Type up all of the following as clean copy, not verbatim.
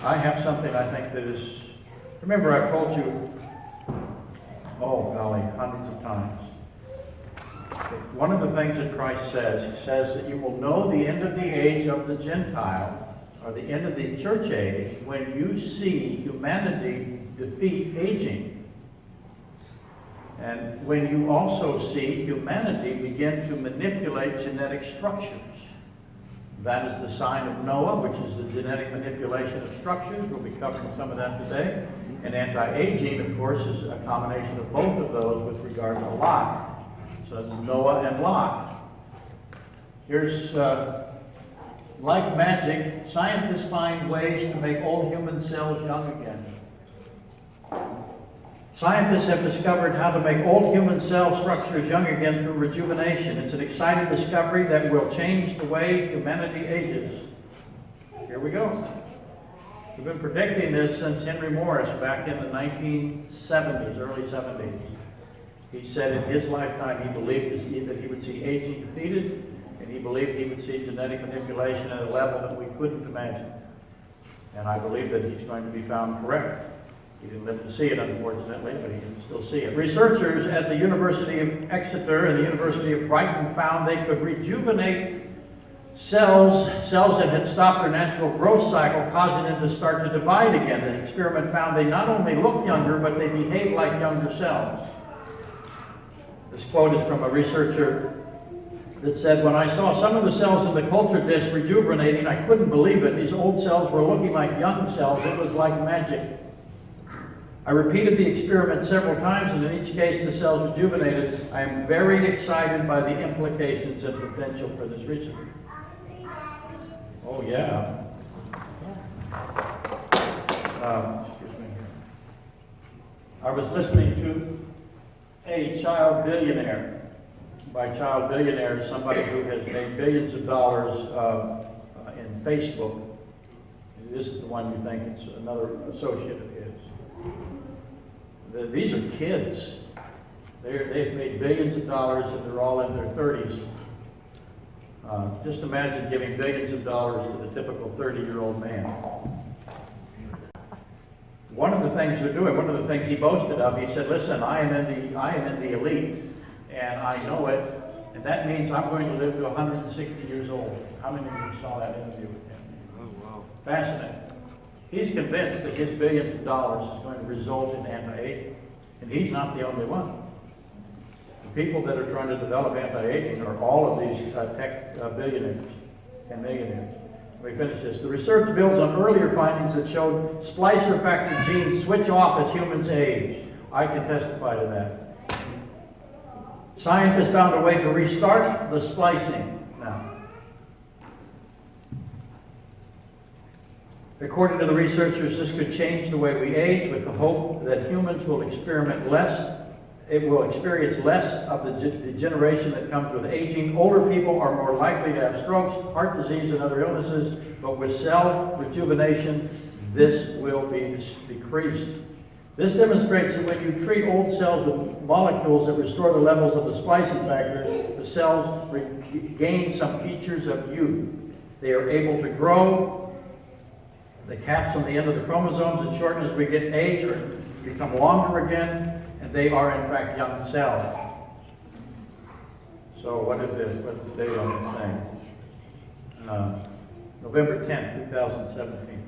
I have something I think that is, remember I've told you, oh golly, hundreds of times. One of the things that Christ says, he says that you will know the end of the age of the Gentiles, or the end of the church age, when you see humanity defeat aging. And when you also see humanity begin to manipulate genetic structures. That is the sign of Noah, which is the genetic manipulation of structures. We'll be covering some of that today. And anti-aging, of course, is a combination of both of those with regard to Lot. So that's Noah and Lot. Here's, like magic, scientists find ways to make old human cells young again. Scientists have discovered how to make old human cell structures young again through rejuvenation. It's an exciting discovery that will change the way humanity ages. Here we go. We've been predicting this since Henry Morris back in the 1970s, early 70s. He said in his lifetime he believed that he would see aging defeated, and he believed he would see genetic manipulation at a level that we couldn't imagine. And I believe that he's going to be found correct. He didn't live to see it, unfortunately, but he can still see it. Researchers at the University of Exeter and the University of Brighton found they could rejuvenate cells that had stopped their natural growth cycle, causing them to start to divide again. The experiment found they not only look younger, but they behave like younger cells. This quote is from a researcher that said, "When I saw some of the cells in the culture dish rejuvenating, I couldn't believe it. These old cells were looking like young cells. It was like magic. I repeated the experiment several times, and in each case the cells rejuvenated. I am very excited by the implications and potential for this research." Oh, yeah. Excuse me. I was listening to a child billionaire. By child billionaire, somebody who has made billions of dollars in Facebook. This is the one you think, it's another associate of his. These are kids. They've made billions of dollars and they're all in their 30s. Just imagine giving billions of dollars to the typical 30-year-old man. One of the things they're doing, one of the things he boasted of, he said, "Listen, I am in the elite, and I know it, and that means I'm going to live to 160 years old." How many of you saw that interview with him? Oh, wow. Fascinating. He's convinced that his billions of dollars is going to result in anti-aging, and he's not the only one. The people that are trying to develop anti-aging are all of these tech billionaires and millionaires. Let me finish this. The research builds on earlier findings that showed splicer factor genes switch off as humans age. I can testify to that. Scientists found a way to restart the splicing now. According to the researchers, this could change the way we age, with the hope that humans will experience less of the degeneration that comes with aging. Older people are more likely to have strokes, heart disease, and other illnesses, but with cell rejuvenation, this will be decreased. This demonstrates that when you treat old cells with molecules that restore the levels of the splicing factors, the cells regain some features of youth. They are able to grow. The caps on the end of the chromosomes that shorten as we get age or become longer again, and they are in fact young cells. So what is this? What's the date on this thing? November 10th, 2017.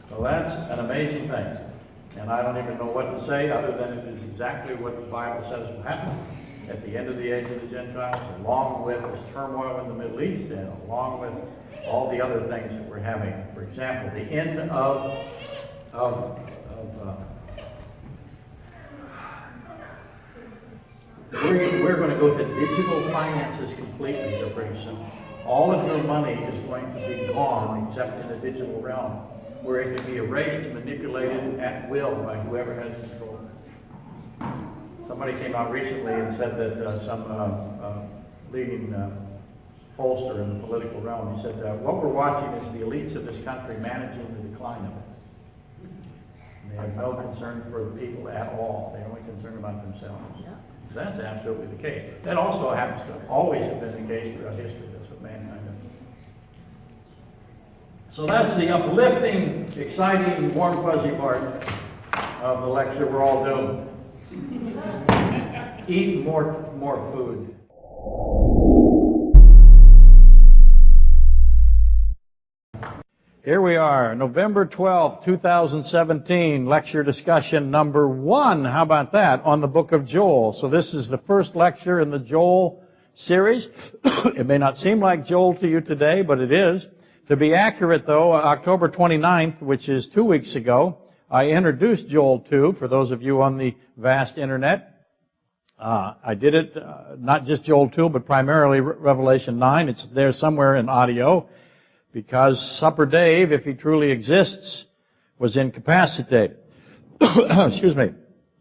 So that's an amazing thing. And I don't even know what to say other than it is exactly what the Bible says will happen at the end of the age of the Gentiles, along with this turmoil in the Middle East and along with all the other things that we're having. For example, the end of we're going to go to digital finances completely here pretty soon. All of your money is going to be gone except in the digital realm, where it can be erased and manipulated at will by whoever has control. Somebody came out recently and said that some leading pollster in the political realm, he said, what we're watching is the elites of this country managing the decline of it. And they have no concern for the people at all. They're only concerned about themselves. Yeah. That's absolutely the case. That also happens to always have been the case throughout history. That's what mankind does. So that's the uplifting, exciting, warm, fuzzy part of the lecture. We're all doomed. Eat more food. Here we are, November 12th, 2017, lecture discussion number 1. How about that? On the book of Joel. So this is the first lecture in the Joel series. It may not seem like Joel to you today, but it is. To be accurate, though, October 29th, which is 2 weeks ago, I introduced Joel 2, for those of you on the vast internet. I did it, not just Joel 2, but primarily Revelation 9. It's there somewhere in audio, because Supper Dave, if he truly exists, was incapacitated. Excuse me.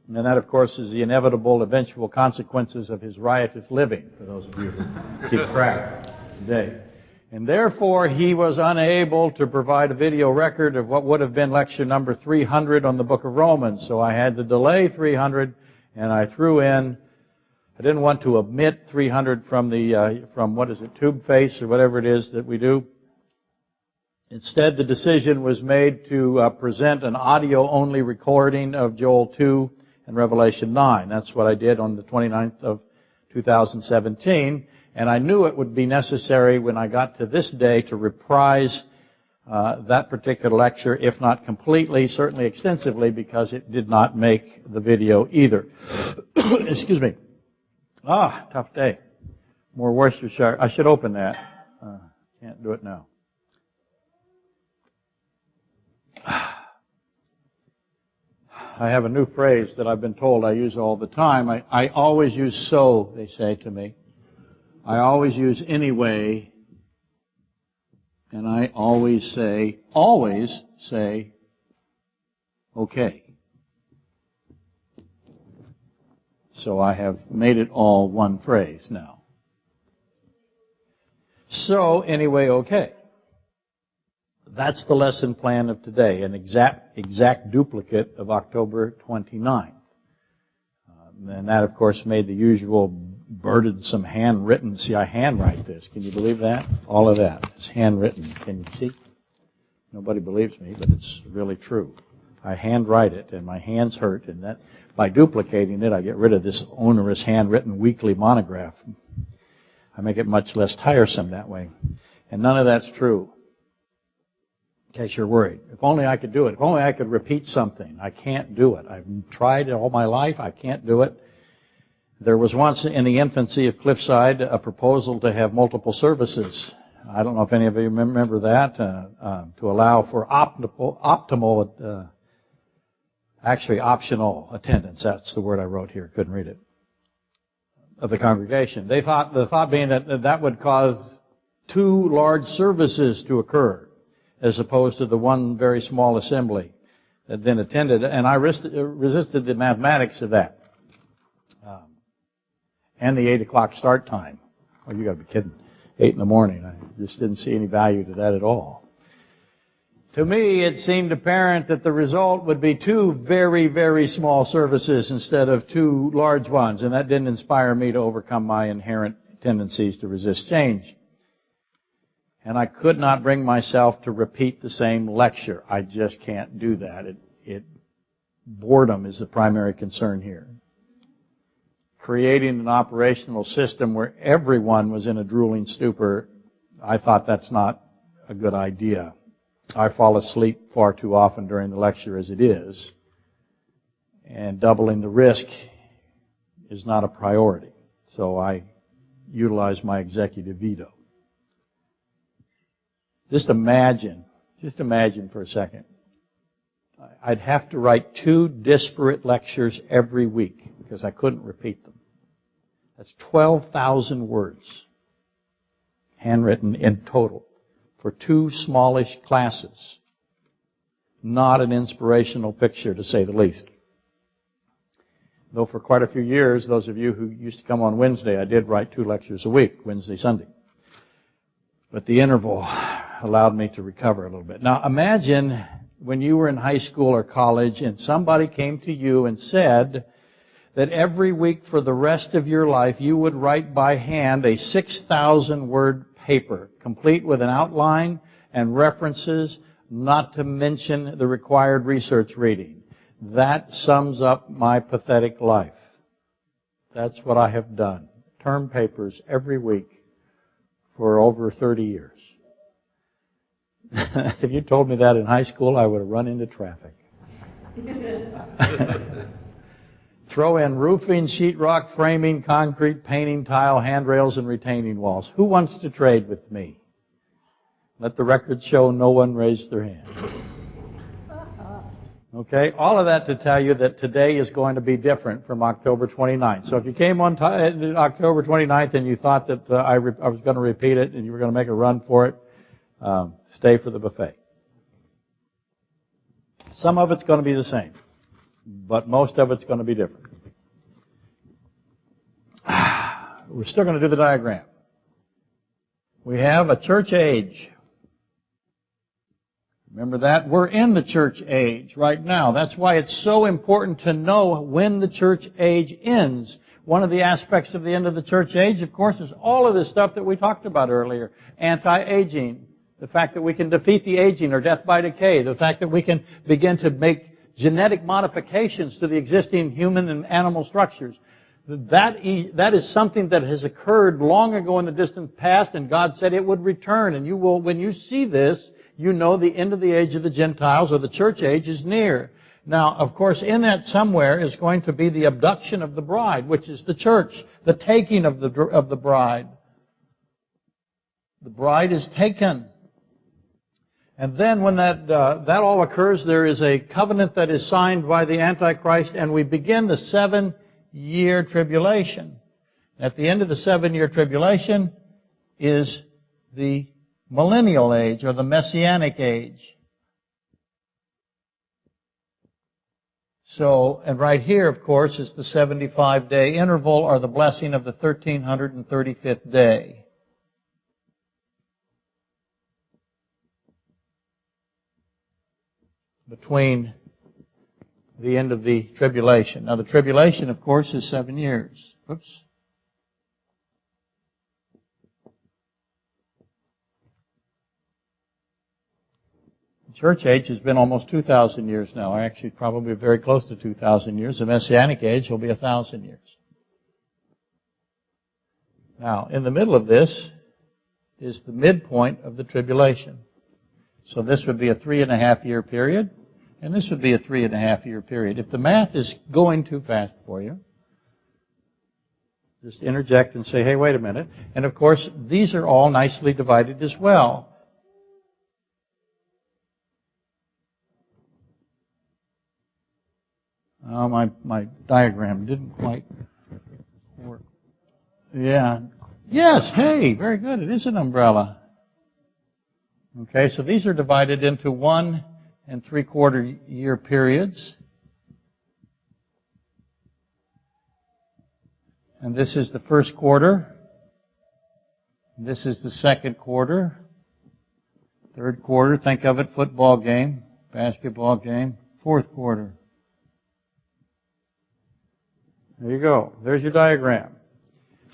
And that, of course, is the inevitable, eventual consequences of his riotous living, for those of you who keep track today. And therefore, he was unable to provide a video record of what would have been lecture number 300 on the book of Romans. So I had to delay 300, and I threw in, I didn't want to omit 300 from tube face or whatever it is that we do. Instead, the decision was made to present an audio-only recording of Joel 2 and Revelation 9. That's what I did on the 29th of 2017. And I knew it would be necessary when I got to this day to reprise that particular lecture, if not completely, certainly extensively, because it did not make the video either. Excuse me. Tough day. More Worcestershire. I should open that. Can't do it now. I have a new phrase that I've been told I use all the time. I always use so, they say to me. I always use anyway, and I always say, okay. So I have made it all one phrase now. So, anyway, okay. That's the lesson plan of today, an exact duplicate of October 29th. And that, of course, made the usual burdensome handwritten. See, I handwrite this. Can you believe that? All of that is handwritten. Can you see? Nobody believes me, but it's really true. I handwrite it, and my hands hurt, and that by duplicating it, I get rid of this onerous handwritten weekly monograph. I make it much less tiresome that way. And none of that's true. In case you're worried. If only I could do it. If only I could repeat something. I can't do it. I've tried it all my life. I can't do it. There was once in the infancy of Cliffside a proposal to have multiple services. I don't know if any of you remember that, to allow for optional attendance. That's the word I wrote here. Couldn't read it. Of the congregation. The thought being that would cause 2 large services to occur, as opposed to the one very small assembly that then attended. And I resisted the mathematics of that. And the 8 o'clock start time. Oh, you gotta be kidding. 8 in the morning. I just didn't see any value to that at all. To me, it seemed apparent that the result would be 2 very, very small services instead of 2 large ones. And that didn't inspire me to overcome my inherent tendencies to resist change. And I could not bring myself to repeat the same lecture. I just can't do that. Boredom is the primary concern here. Creating an operational system where everyone was in a drooling stupor, I thought that's not a good idea. I fall asleep far too often during the lecture as it is, and doubling the risk is not a priority. So I utilize my executive veto. Just imagine for a second. I'd have to write 2 disparate lectures every week because I couldn't repeat them. That's 12,000 words, handwritten in total, for 2 smallish classes. Not an inspirational picture, to say the least. Though for quite a few years, those of you who used to come on Wednesday, I did write 2 lectures a week, Wednesday, Sunday. But the interval allowed me to recover a little bit. Now imagine when you were in high school or college and somebody came to you and said that every week for the rest of your life you would write by hand a 6,000 word paper, complete with an outline and references, not to mention the required research reading. That sums up my pathetic life. That's what I have done. Term papers every week for over 30 years. If you told me that in high school, I would have run into traffic. Throw in roofing, sheetrock, framing, concrete, painting, tile, handrails, and retaining walls. Who wants to trade with me? Let the record show no one raised their hand. Okay, all of that to tell you that today is going to be different from October 29th. So if you came on October 29th and you thought that I was going to repeat it and you were going to make a run for it, stay for the buffet. Some of it's going to be the same, but most of it's going to be different. We're still going to do the diagram. We have a church age. Remember that? We're in the church age right now. That's why it's so important to know when the church age ends. One of the aspects of the end of the church age, of course, is all of this stuff that we talked about earlier. Anti-aging. The fact that we can defeat the aging or death by decay. The fact that we can begin to make genetic modifications to the existing human and animal structures. That is something that has occurred long ago in the distant past, and God said it would return. And you will, when you see this, you know the end of the age of the Gentiles, or the church age, is near. Now, of course, in that somewhere is going to be the abduction of the bride, which is the church, the taking of the bride. The bride is taken. And then when that all occurs, there is a covenant that is signed by the Antichrist, and we begin the 7-year tribulation. At the end of the 7-year tribulation is the millennial age, or the messianic age. So, and right here, of course, is the 75-day interval, or the blessing of the 1335th day. Between the end of the tribulation. Now, the tribulation, of course, is 7 years. Oops. The church age has been almost 2,000 years now. Actually, probably very close to 2,000 years. The Messianic age will be 1,000 years. Now, in the middle of this is the midpoint of the tribulation. So this would be a 3.5-year period, and this would be a 3.5-year period. If the math is going too fast for you, just interject and say, hey, wait a minute. And of course, these are all nicely divided as well. Oh, my diagram didn't quite work. Yeah. Yes, hey, very good. It is an umbrella. Okay, so these are divided into 1 3/4 year periods. And this is the first quarter. This is the second quarter. Third quarter, think of it, football game, basketball game. Fourth quarter. There you go. There's your diagram.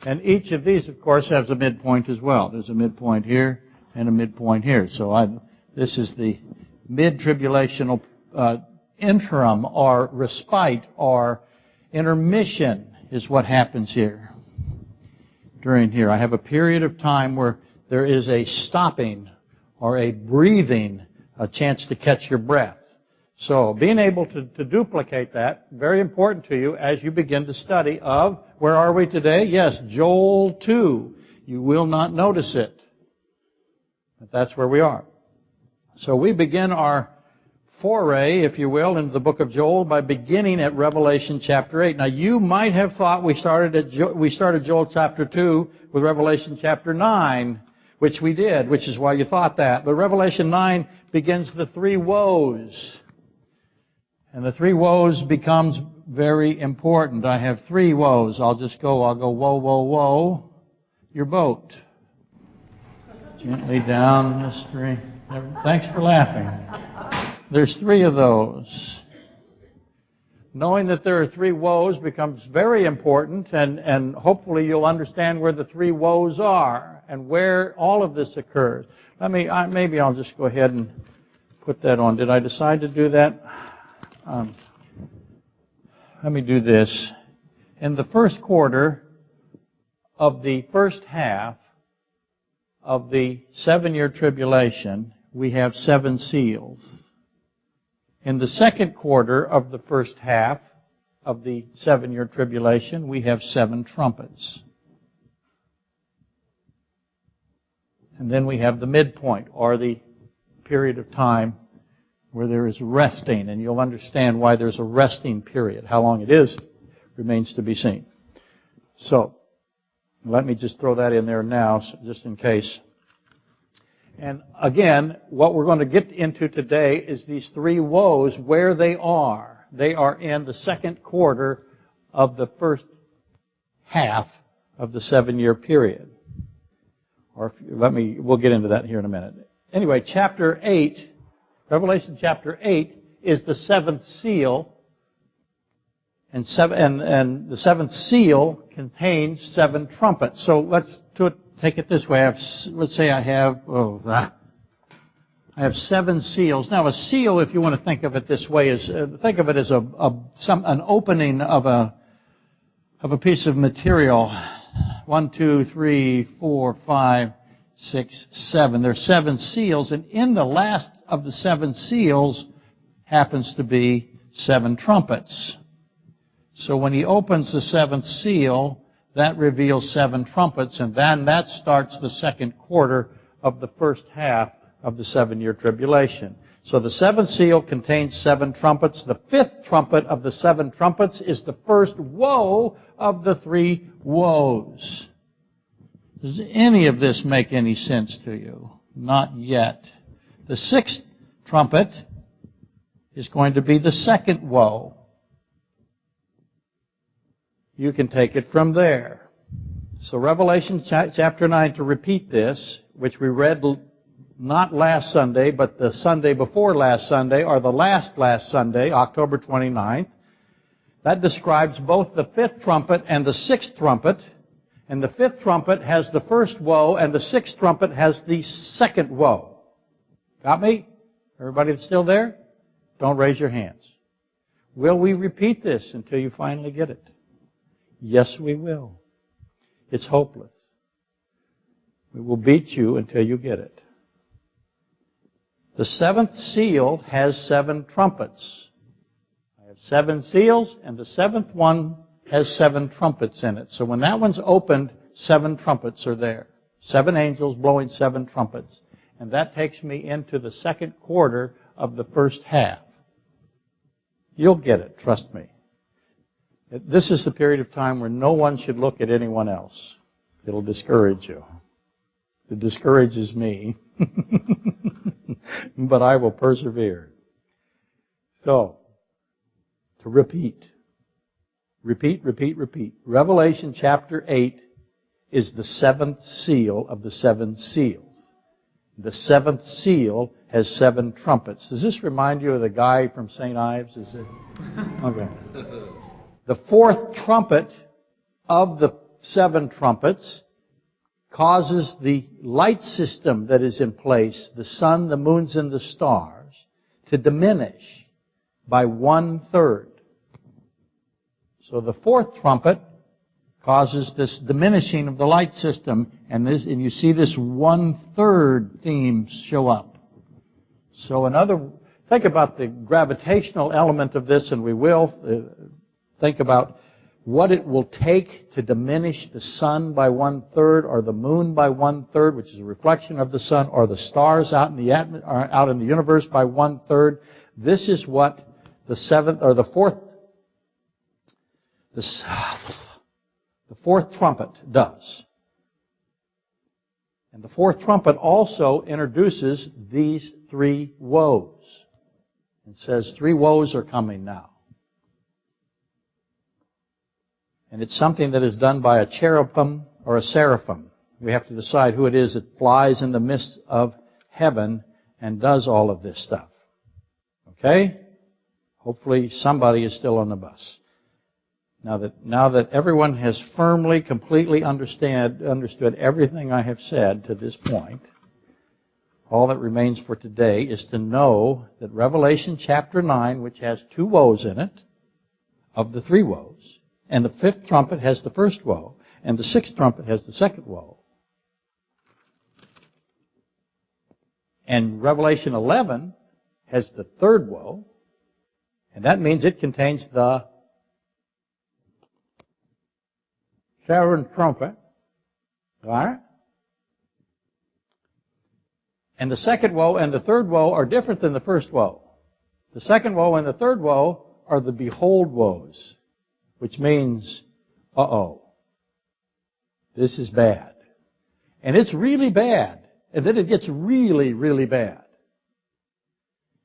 And each of these, of course, has a midpoint as well. There's a midpoint here and a midpoint here. So this is the mid-tribulational interim, or respite, or intermission is what happens here. During here, I have a period of time where there is a stopping or a breathing, a chance to catch your breath. So being able to duplicate that, very important to you as you begin to study of, where are we today? Yes, Joel 2. You will not notice it. But that's where we are. So we begin our foray, if you will, into the book of Joel by beginning at Revelation chapter 8. Now you might have thought we started Joel chapter 2 with Revelation chapter 9, which we did, which is why you thought that. But Revelation 9 begins the 3 woes. And the 3 woes becomes very important. I have 3 woes. I'll go, woe, woe, woe, your boat. Gently down the stream. Thanks for laughing. There's 3 of those. Knowing that there are 3 woes becomes very important, and hopefully you'll understand where the 3 woes are and where all of this occurs. Maybe I'll just go ahead and put that on. Did I decide to do that? Let me do this. In the first quarter of the first half of the 7-year tribulation, we have 7 seals. In the second quarter of the first half of the 7-year tribulation, we have 7 trumpets. And then we have the midpoint, or the period of time where there is resting, and you'll understand why there's a resting period. How long it is remains to be seen. So, let me just throw that in there now, just in case. And again, what we're going to get into today is these 3 woes, where they are. They are in the second quarter of the first half of the 7-year period. We'll get into that here in a minute. Anyway, chapter 8, Revelation chapter 8 is the 7th seal. And the 7th seal contains 7 trumpets. So let's take it this way. Let's say I have 7 seals. Now, a seal, if you want to think of it this way, is think of it as an opening of a piece of material. 1, 2, 3, 4, 5, 6, 7. There are 7 seals, and in the last of the 7 seals happens to be 7 trumpets. So when he opens the 7th seal, that reveals 7 trumpets, and then that starts the second quarter of the first half of the 7-year tribulation. So the 7th seal contains 7 trumpets. The 5th trumpet of the 7 trumpets is the first woe of the 3 woes. Does any of this make any sense to you? Not yet. The 6th trumpet is going to be the second woe. You can take it from there. So Revelation chapter 9, to repeat this, which we read not last Sunday, but the Sunday before last Sunday, or the last Sunday, October 29th, that describes both the 5th trumpet and the 6th trumpet. And the 5th trumpet has the first woe, and the 6th trumpet has the second woe. Got me? Everybody that's still there? Don't raise your hands. Will we repeat this until you finally get it? Yes, we will. It's hopeless. We will beat you until you get it. The 7th seal has 7 trumpets. I have 7 seals, and the 7th one has 7 trumpets in it. So when that one's opened, 7 trumpets are there. 7 angels blowing 7 trumpets. And that takes me into the second quarter of the first half. You'll get it, trust me. This is the period of time where no one should look at anyone else. It'll discourage you. It discourages me. But I will persevere. So, to repeat. Repeat. Revelation chapter 8 is the 7th seal of the 7 seals. The 7th seal has 7 trumpets. Does this remind you of the guy from St. Ives? Is it? Okay. The 4th trumpet of the 7 trumpets causes the light system that is in place, the sun, the moons, and the stars, to diminish by 1/3. So the 4th trumpet causes this diminishing of the light system, and you see this 1/3 theme show up. So think about the gravitational element of this, and we will think about what it will take to diminish the sun by 1/3, or the moon by 1/3, which is a reflection of the sun, or the stars out in the universe by 1/3. This is what the 4th trumpet does. And the 4th trumpet also introduces these 3 woes. It says 3 woes are coming now. And it's something that is done by a cherubim or a seraphim. We have to decide who it is that flies in the midst of heaven and does all of this stuff. Okay? Hopefully somebody is still on the bus. Now that everyone has firmly, completely understood everything I have said to this point, All that remains for today is to know that Revelation chapter 9, which has 2 woes in it, of the 3 woes, and the 5th trumpet has the first woe, and the 6th trumpet has the second woe. And Revelation 11 has the 3rd woe, and that means it contains the 7th trumpet. All right? And the second woe and the 3rd woe are different than the first woe. The second woe and the 3rd woe are the behold woes, which means, this is bad. And it's really bad. And then it gets really, really bad.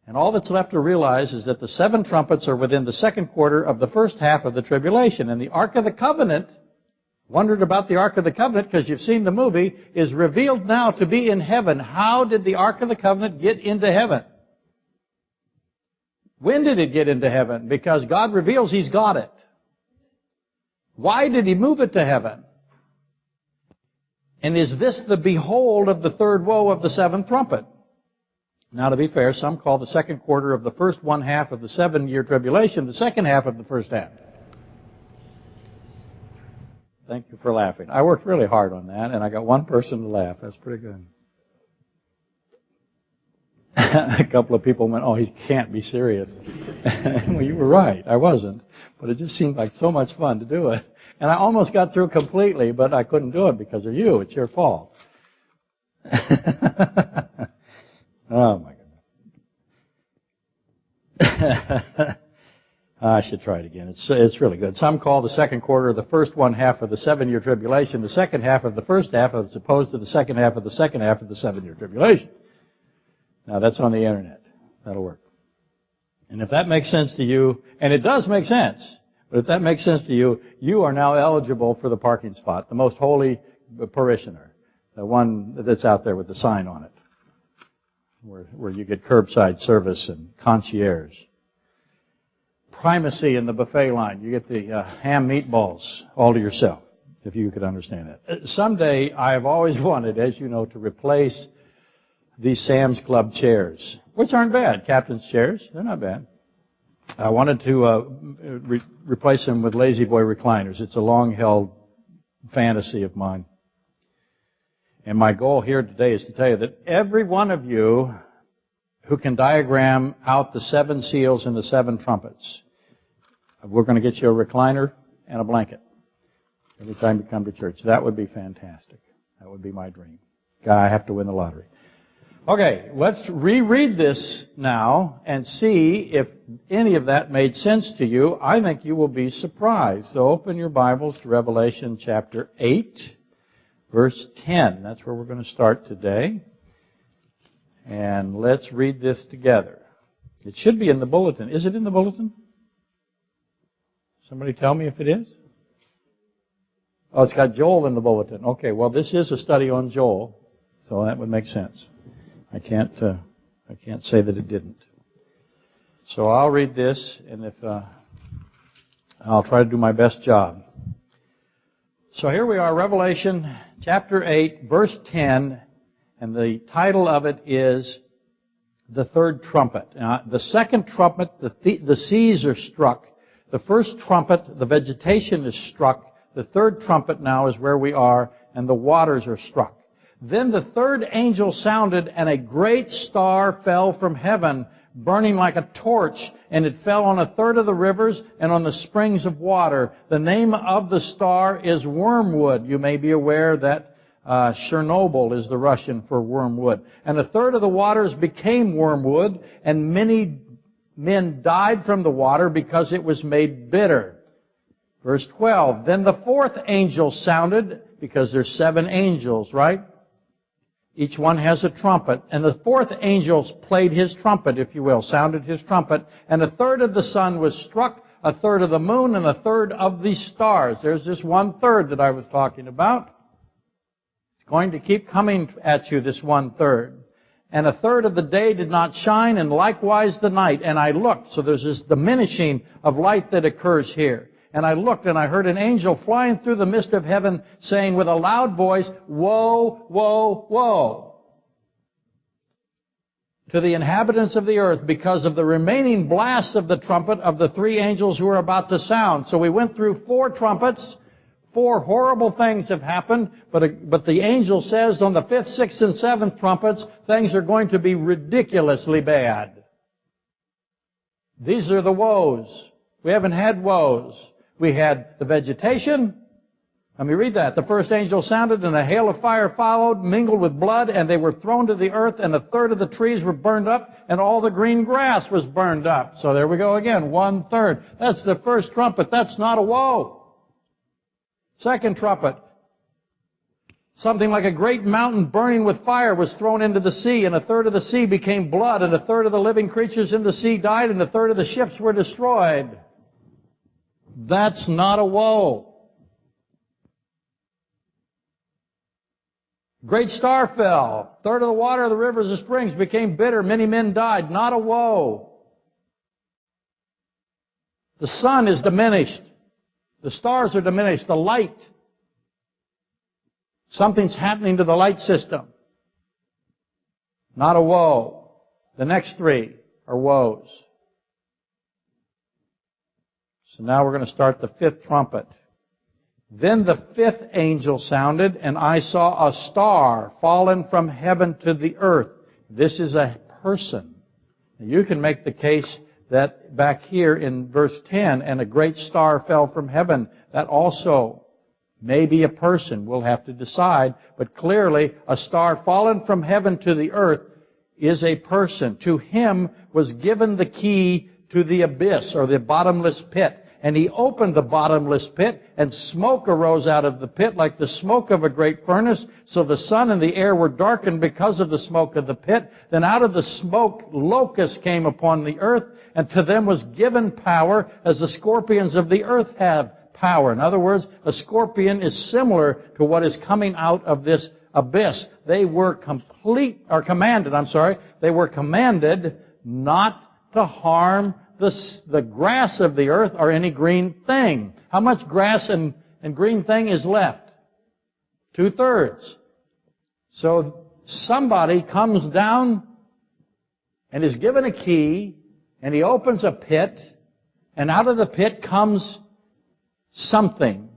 And all that's left to realize is that the 7 trumpets are within the 2nd quarter of the first half of the tribulation. And the Ark of the Covenant, wondered about the Ark of the Covenant because you've seen the movie, is revealed now to be in heaven. How did the Ark of the Covenant get into heaven? When did it get into heaven? Because God reveals He's got it. Why did He move it to heaven? And is this the behold of the 3rd woe of the 7th trumpet? Now, to be fair, some call the 2nd quarter of the first 1/2 of the 7-year tribulation the 2nd half of the first half. Thank you for laughing. I worked really hard on that, and I got one person to laugh. That's pretty good. A couple of people went, he can't be serious. Well, you were right. I wasn't. But it just seemed like so much fun to do it. And I almost got through completely, but I couldn't do it because of you. It's your fault. Oh, my goodness. I should try it again. It's really good. Some call the 2nd quarter the first 1/2 of the 7-year tribulation, the 2nd half of the first half, as opposed to the 2nd half of the 2nd half of the 7-year tribulation. Now, that's on the internet. That'll work. And if that makes sense to you, and it does make sense, but if that makes sense to you, you are now eligible for the parking spot, the most holy parishioner, the one that's out there with the sign on it, where you get curbside service and concierge. Primacy in the buffet line. You get the ham meatballs all to yourself, if you could understand that. Someday, I have always wanted, as you know, to replace these Sam's Club chairs, which aren't bad. Captain's chairs, they're not bad. I wanted to replace them with Lazy Boy recliners. It's a long-held fantasy of mine. And my goal here today is to tell you that every one of you who can diagram out the 7 seals and the 7 trumpets, we're going to get you a recliner and a blanket every time you come to church. That would be fantastic. That would be my dream. I have to win the lottery. Okay, let's reread this now and see if any of that made sense to you. I think you will be surprised. So open your Bibles to Revelation chapter 8, verse 10. That's where we're going to start today. And let's read this together. It should be in the bulletin. Is it in the bulletin? Somebody tell me if it is. Oh, it's got Joel in the bulletin. Okay, well, this is a study on Joel, so that would make sense. I can't say that it didn't. So I'll read this, and if I'll try to do my best job. So here we are, Revelation chapter 8, verse 10, and the title of it is the 3rd trumpet. Now, the 2nd trumpet, the seas are struck. The first trumpet, the vegetation is struck. The 3rd trumpet now is where we are, and the waters are struck. Then the 3rd angel sounded, and a great star fell from heaven, burning like a torch, and it fell on 1/3 of the rivers and on the springs of water. The name of the star is wormwood. You may be aware that Chernobyl is the Russian for wormwood. And 1/3 of the waters became wormwood, and many men died from the water because it was made bitter. Verse 12, then the 4th angel sounded, because there's 7 angels, right? Each one has a trumpet. And the 4th angel played his trumpet, if you will, sounded his trumpet. And 1/3 of the sun was struck, 1/3 of the moon, and 1/3 of the stars. There's this 1/3 that I was talking about. It's going to keep coming at you, this 1/3. And 1/3 of the day did not shine, and likewise the night. And I looked, so there's this diminishing of light that occurs here. And I looked, and I heard an angel flying through the midst of heaven, saying with a loud voice, woe, woe, woe. to the inhabitants of the earth because of the remaining blasts of the trumpet of the three angels who are about to sound. So we went through 4 trumpets. 4 horrible things have happened, but the angel says on the 5th, 6th, and 7th trumpets, things are going to be ridiculously bad. These are the woes. We haven't had woes. We had the vegetation. Let me read that. The first angel sounded, and a hail of fire followed, mingled with blood, and they were thrown to the earth, and 1/3 of the trees were burned up, and all the green grass was burned up. So there we go again, 1/3. That's the first trumpet. That's not a woe. Second trumpet. Something like a great mountain burning with fire was thrown into the sea, and 1/3 of the sea became blood, and 1/3 of the living creatures in the sea died, and 1/3 of the ships were destroyed. That's not a woe. Great star fell. 1/3 of the water of the rivers and springs became bitter. Many men died. Not a woe. The sun is diminished. The stars are diminished. The light. Something's happening to the light system. Not a woe. The next 3 are woes. So now we're going to start the 5th trumpet. Then the 5th angel sounded, and I saw a star fallen from heaven to the earth. This is a person. Now you can make the case that back here in verse 10, and a great star fell from heaven. That also may be a person. We'll have to decide. But clearly, a star fallen from heaven to the earth is a person. To him was given the key to the abyss, or the bottomless pit. And he opened the bottomless pit, and smoke arose out of the pit like the smoke of a great furnace. So the sun and the air were darkened because of the smoke of the pit. Then out of the smoke locusts came upon the earth, and to them was given power as the scorpions of the earth have power. In other words, a scorpion is similar to what is coming out of this abyss. They were commanded not to harm the grass of the earth or any green thing. How much grass and green thing is left? 2/3. So somebody comes down and is given a key, and he opens a pit, and out of the pit comes something.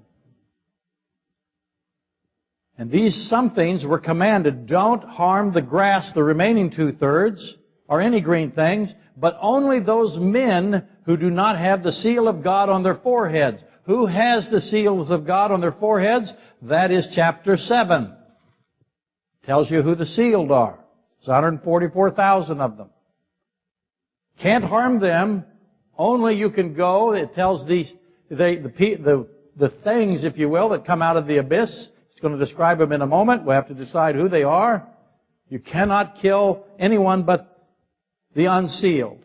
And these somethings were commanded, don't harm the grass, the remaining 2/3, or any green things, but only those men who do not have the seal of God on their foreheads. Who has the seals of God on their foreheads? That is chapter 7. Tells you who the sealed are. It's 144,000 of them. Can't harm them. Only you can go. It tells the things, if you will, that come out of the abyss. It's going to describe them in a moment. We'll have to decide who they are. You cannot kill anyone but the unsealed.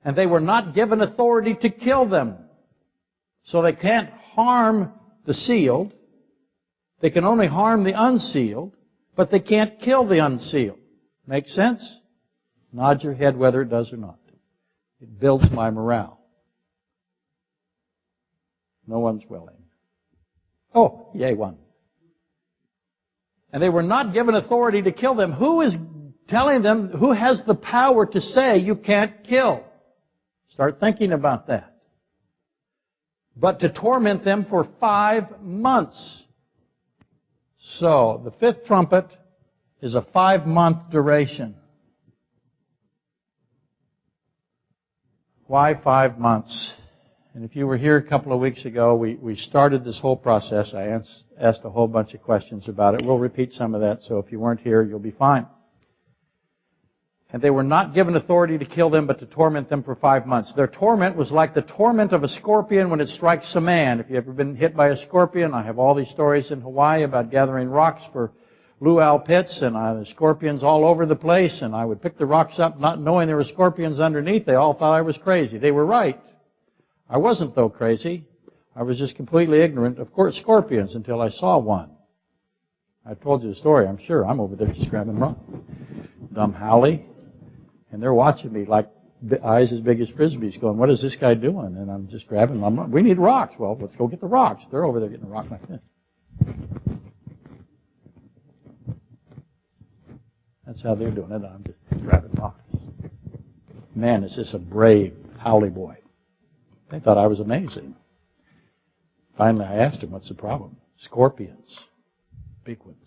And they were not given authority to kill them. So they can't harm the sealed. They can only harm the unsealed, but they can't kill the unsealed. Make sense? Nod your head whether it does or not. It builds my morale. No one's willing. Oh, yay, one. And they were not given authority to kill them. Who is telling them, who has the power to say you can't kill? Start thinking about that. But to torment them for 5 months. So, the 5th trumpet is a 5-month duration. Why 5 months? And if you were here a couple of weeks ago, we started this whole process. I asked a whole bunch of questions about it. We'll repeat some of that, so if you weren't here, you'll be fine. And they were not given authority to kill them, but to torment them for 5 months. Their torment was like the torment of a scorpion when it strikes a man. If you've ever been hit by a scorpion, I have all these stories in Hawaii about gathering rocks for luau pits, and there's scorpions all over the place, and I would pick the rocks up not knowing there were scorpions underneath. They all thought I was crazy. They were right. I wasn't, though, crazy. I was just completely ignorant of scorpions until I saw one. I told you the story, I'm sure. I'm over there just grabbing rocks. Dumb Howley. And they're watching me like eyes as big as frisbees going, what is this guy doing? And I'm just grabbing them. We need rocks. Well, let's go get the rocks. They're over there getting a rock like this. That's how they're doing it. I'm just Rabbit box. Man, is this a brave howly boy. They thought I was amazing. Finally, I asked him, what's the problem? Scorpions. Big ones.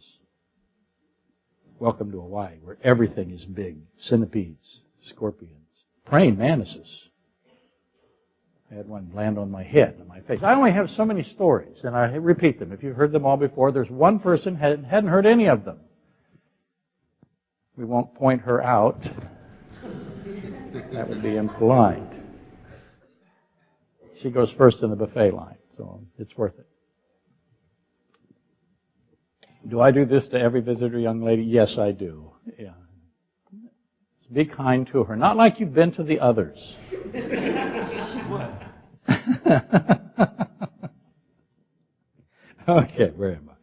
Welcome to Hawaii, where everything is big. Centipedes, scorpions, praying mantises. I had one land on my head, on my face. I only have so many stories, and I repeat them. If you've heard them all before, there's one person who hadn't heard any of them. We won't point her out. That would be impolite. She goes first in the buffet line, so it's worth it. Do I do this to every visitor, young lady? Yes, I do. Yeah. Be kind to her. Not like you've been to the others. Okay, where am I?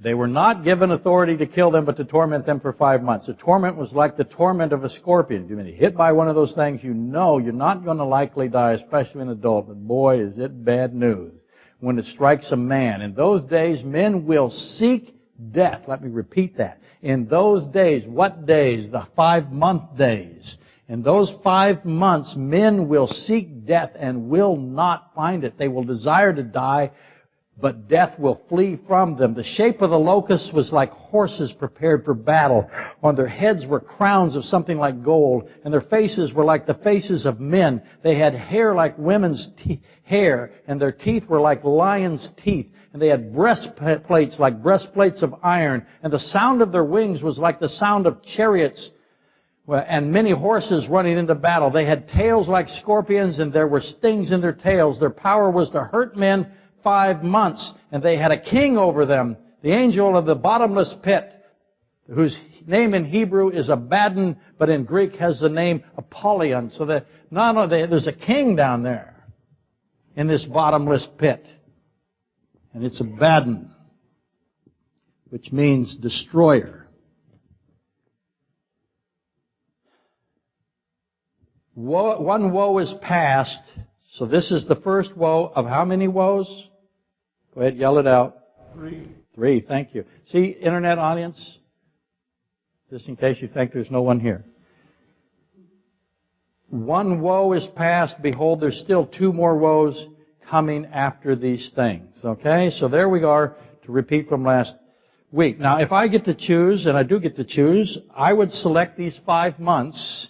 They were not given authority to kill them, but to torment them for 5 months. The torment was like the torment of a scorpion. If you've been hit by one of those things, you know you're not going to likely die, especially an adult. But boy, is it bad news when it strikes a man. In those days, men will seek death. Let me repeat that. In those days, what days? The 5-month days. In those 5 months, men will seek death and will not find it. They will desire to die, but death will flee from them. The shape of the locusts was like horses prepared for battle. On their heads were crowns of something like gold, and their faces were like the faces of men. They had hair like women's hair, and their teeth were like lions' teeth. And they had breastplates like breastplates of iron, and the sound of their wings was like the sound of chariots, and many horses running into battle. They had tails like scorpions, and there were stings in their tails. Their power was to hurt men 5 months, and they had a king over them, the angel of the bottomless pit, whose name in Hebrew is Abaddon, but in Greek has the name Apollyon. So that there's a king down there in this bottomless pit. And it's Abaddon, which means destroyer. One woe is past. So this is the first woe of how many woes? Go ahead, yell it out. 3. 3, thank you. See, internet audience, just in case you think there's no one here. One woe is past. Behold, there's still 2 more woes coming after these things. Okay? So there we are, to repeat from last week. Now, if I get to choose, and I do get to choose, I would select these 5 months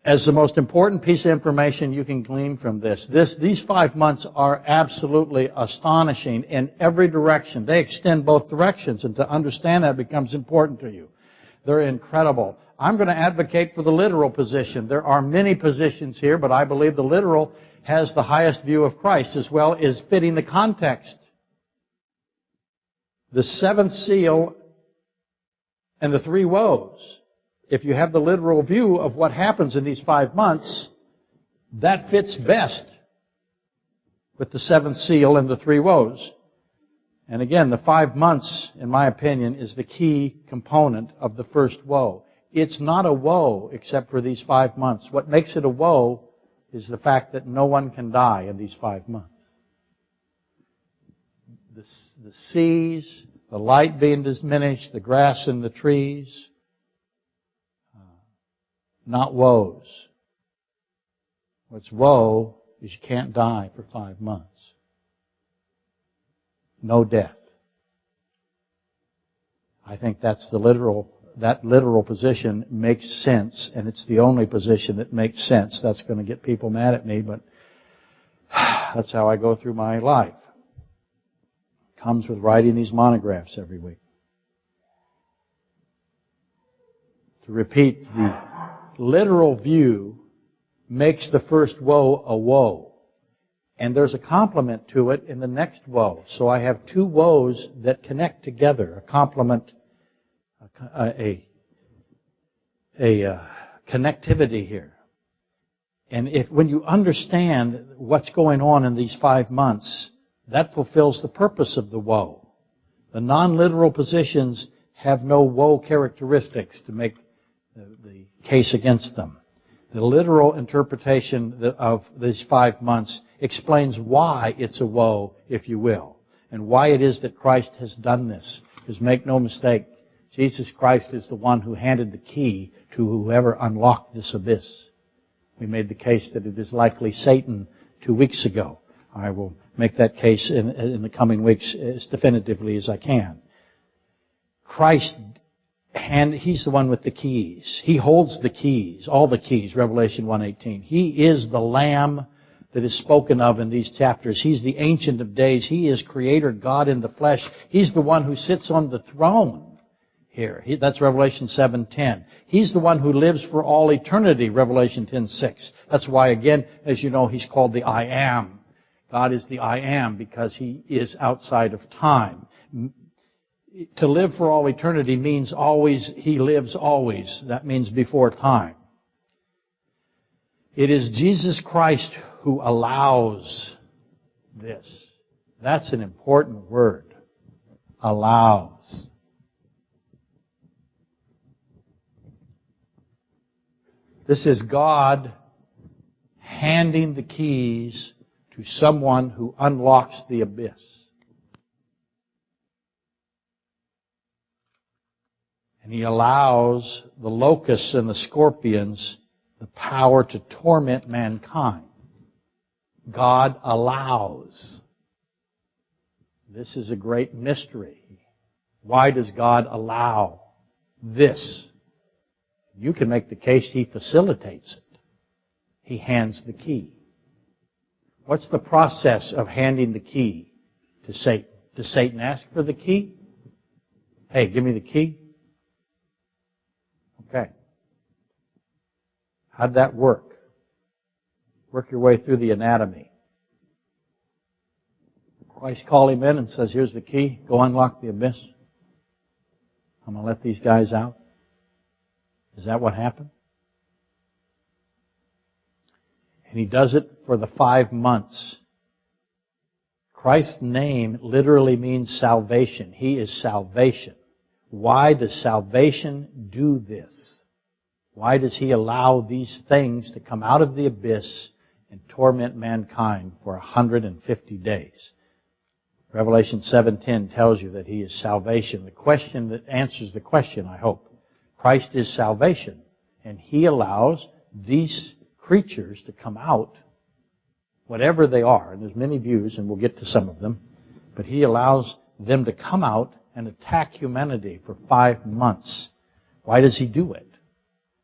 as the most important piece of information you can glean from this. These 5 months are absolutely astonishing in every direction. They extend both directions, and to understand that becomes important to you. They're incredible. I'm going to advocate for the literal position. There are many positions here, but I believe the literal has the highest view of Christ, as well as fitting the context. The 7th seal and the 3 woes. If you have the literal view of what happens in these 5 months, that fits best with the 7th seal and the 3 woes. And again, the 5 months, in my opinion, is the key component of the first woe. It's not a woe except for these 5 months. What makes it a woe is the fact that no one can die in these 5 months. The seas, the light being diminished, the grass and the trees, not woes. What's woe is you can't die for 5 months. No death. I think that's that literal position makes sense, and it's the only position that makes sense. That's going to get people mad at me, but that's how I go through my life. It comes with writing these monographs every week. To repeat, the literal view makes the first woe a woe. And there's a complement to it in the next woe. So I have 2 woes that connect together, a complement, a connectivity here. And when you understand what's going on in these 5 months, that fulfills the purpose of the woe. The non-literal positions have no woe characteristics to make the case against them. The literal interpretation of these 5 months explains why it's a woe, if you will, and why it is that Christ has done this. Because make no mistake, Jesus Christ is the one who handed the key to whoever unlocked this abyss. We made the case that it is likely Satan 2 weeks ago. I will make that case in the coming weeks as definitively as I can. Christ, He's the one with the keys. He holds the keys, all the keys, Revelation 1:18. He is the Lamb that is spoken of in these chapters. He's the Ancient of Days. He is Creator God in the flesh. He's the one who sits on the throne here. That's Revelation 7:10. He's the one who lives for all eternity, Revelation 10:6. That's why, again, as you know, He's called the I Am. God is the I Am because He is outside of time. To live for all eternity means always, He lives always. That means before time. It is Jesus Christ who allows this. That's an important word. Allows. This is God handing the keys to someone who unlocks the abyss. And He allows the locusts and the scorpions the power to torment mankind. God allows. This is a great mystery. Why does God allow this? You can make the case He facilitates it. He hands the key. What's the process of handing the key to Satan? Does Satan ask for the key? Hey, give me the key. Okay. How'd that work? Work your way through the anatomy. Christ called him in and says, here's the key. Go unlock the abyss. I'm going to let these guys out. Is that what happened? And He does it for the 5 months. Christ's name literally means salvation. He is salvation. Why does salvation do this? Why does He allow these things to come out of the abyss and torment mankind for 150 days? Revelation 7:10 tells you that He is salvation. The question that answers the question, I hope. Christ is salvation, and He allows these creatures to come out, whatever they are, and there's many views, and we'll get to some of them, but He allows them to come out and attack humanity for 5 months. Why does He do it?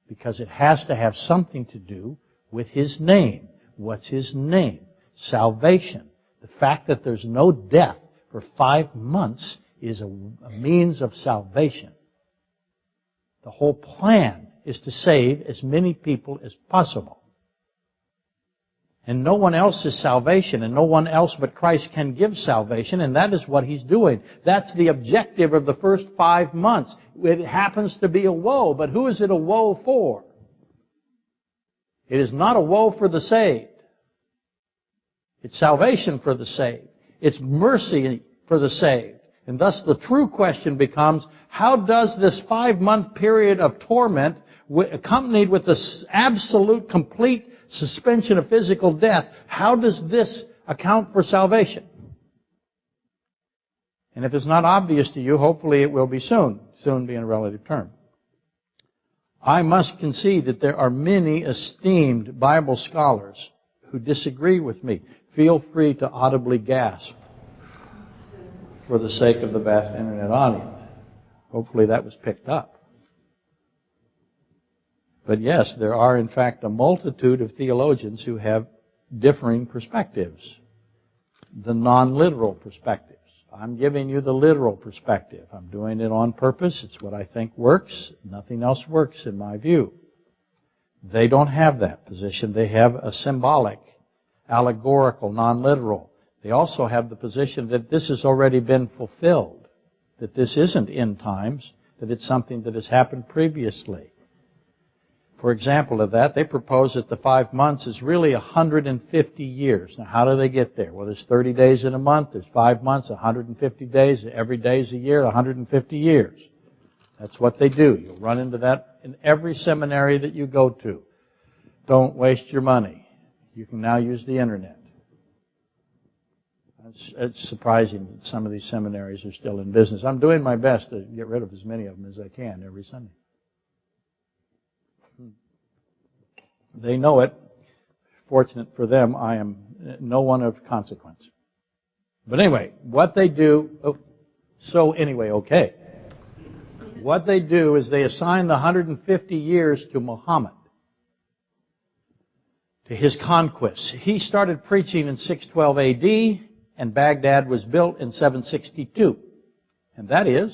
Because it has to have something to do with His name. What's His name? Salvation. The fact that there's no death for 5 months is a means of salvation. The whole plan is to save as many people as possible. And no one else's salvation, and no one else but Christ can give salvation, and that is what He's doing. That's the objective of the first 5 months. It happens to be a woe, but who is it a woe for? It is not a woe for the saved. It's salvation for the saved. It's mercy for the saved. And thus the true question becomes, how does this 5-month period of torment, accompanied with this absolute, complete suspension of physical death, how does this account for salvation? And if it's not obvious to you, hopefully it will be soon. Soon being a relative term. I must concede that there are many esteemed Bible scholars who disagree with me. Feel free to audibly gasp for the sake of the vast internet audience. Hopefully that was picked up. But yes, there are in fact a multitude of theologians who have differing perspectives. The non-literal perspectives. I'm giving you the literal perspective. I'm doing it on purpose. It's what I think works. Nothing else works in my view. They don't have that position. They have a symbolic, allegorical, non-literal. They also have the position that this has already been fulfilled, that this isn't end times, that it's something that has happened previously. For example of that, they propose that the 5 months is really 150 years. Now, how do they get there? Well, there's 30 days in a month, there's 5 months, 150 days, every day is a year, 150 years. That's what they do. You'll run into that in every seminary that you go to. Don't waste your money. You can now use the internet. It's surprising that some of these seminaries are still in business. I'm doing my best to get rid of as many of them as I can every Sunday. They know it. Fortunate for them, I am no one of consequence. But anyway, what they do... okay. What they do is they assign the 150 years to Muhammad, to his conquests. He started preaching in 612 AD, and Baghdad was built in 762. And that is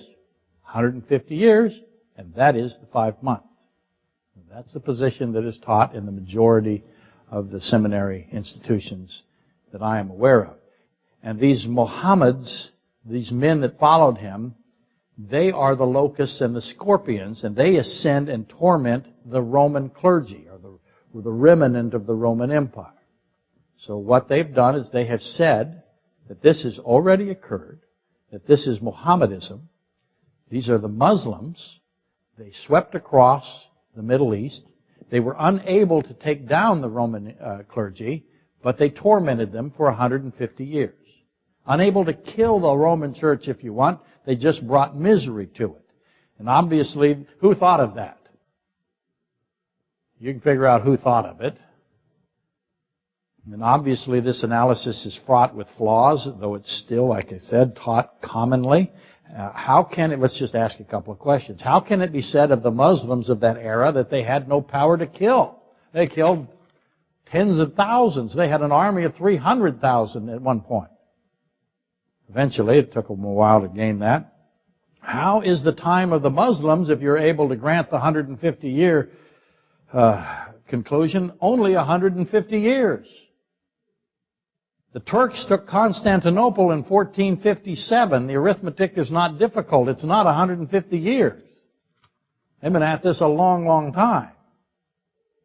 150 years, and that is the 5 months. That's the position that is taught in the majority of the seminary institutions that I am aware of. And these Mohammeds, these men that followed him, they are the locusts and the scorpions, and they ascend and torment the Roman clergy, or the remnant of the Roman Empire. So what they've done is they have said that this has already occurred, that this is Mohammedanism. These are the Muslims. They swept across the Middle East. They were unable to take down the Roman clergy, but they tormented them for 150 years. Unable to kill the Roman church, if you want, they just brought misery to it. And obviously, who thought of that? You can figure out who thought of it. And obviously, this analysis is fraught with flaws, though it's still, like I said, taught commonly. How can it, let's just ask a couple of questions. How can it be said of the Muslims of that era that they had no power to kill? They killed tens of thousands. They had an army of 300,000 at one point. Eventually, it took them a while to gain that. How is the time of the Muslims, if you're able to grant the 150-year conclusion, only 150 years? The Turks took Constantinople in 1457. The arithmetic is not difficult. It's not 150 years. They've been at this a long, long time.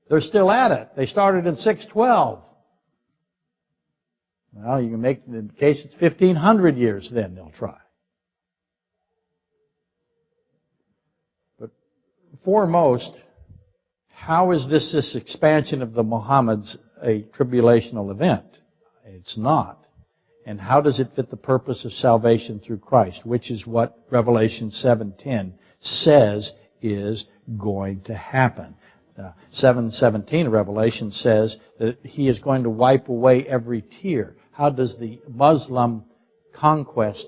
They're still at it. They started in 612. Well, you can make the case it's 1,500 years then they'll try. But foremost, how is this expansion of the Mohammeds a tribulational event? It's not. And how does it fit the purpose of salvation through Christ, which is what Revelation 7:10 says is going to happen. 7:17 of Revelation says that He is going to wipe away every tear. How does the Muslim conquest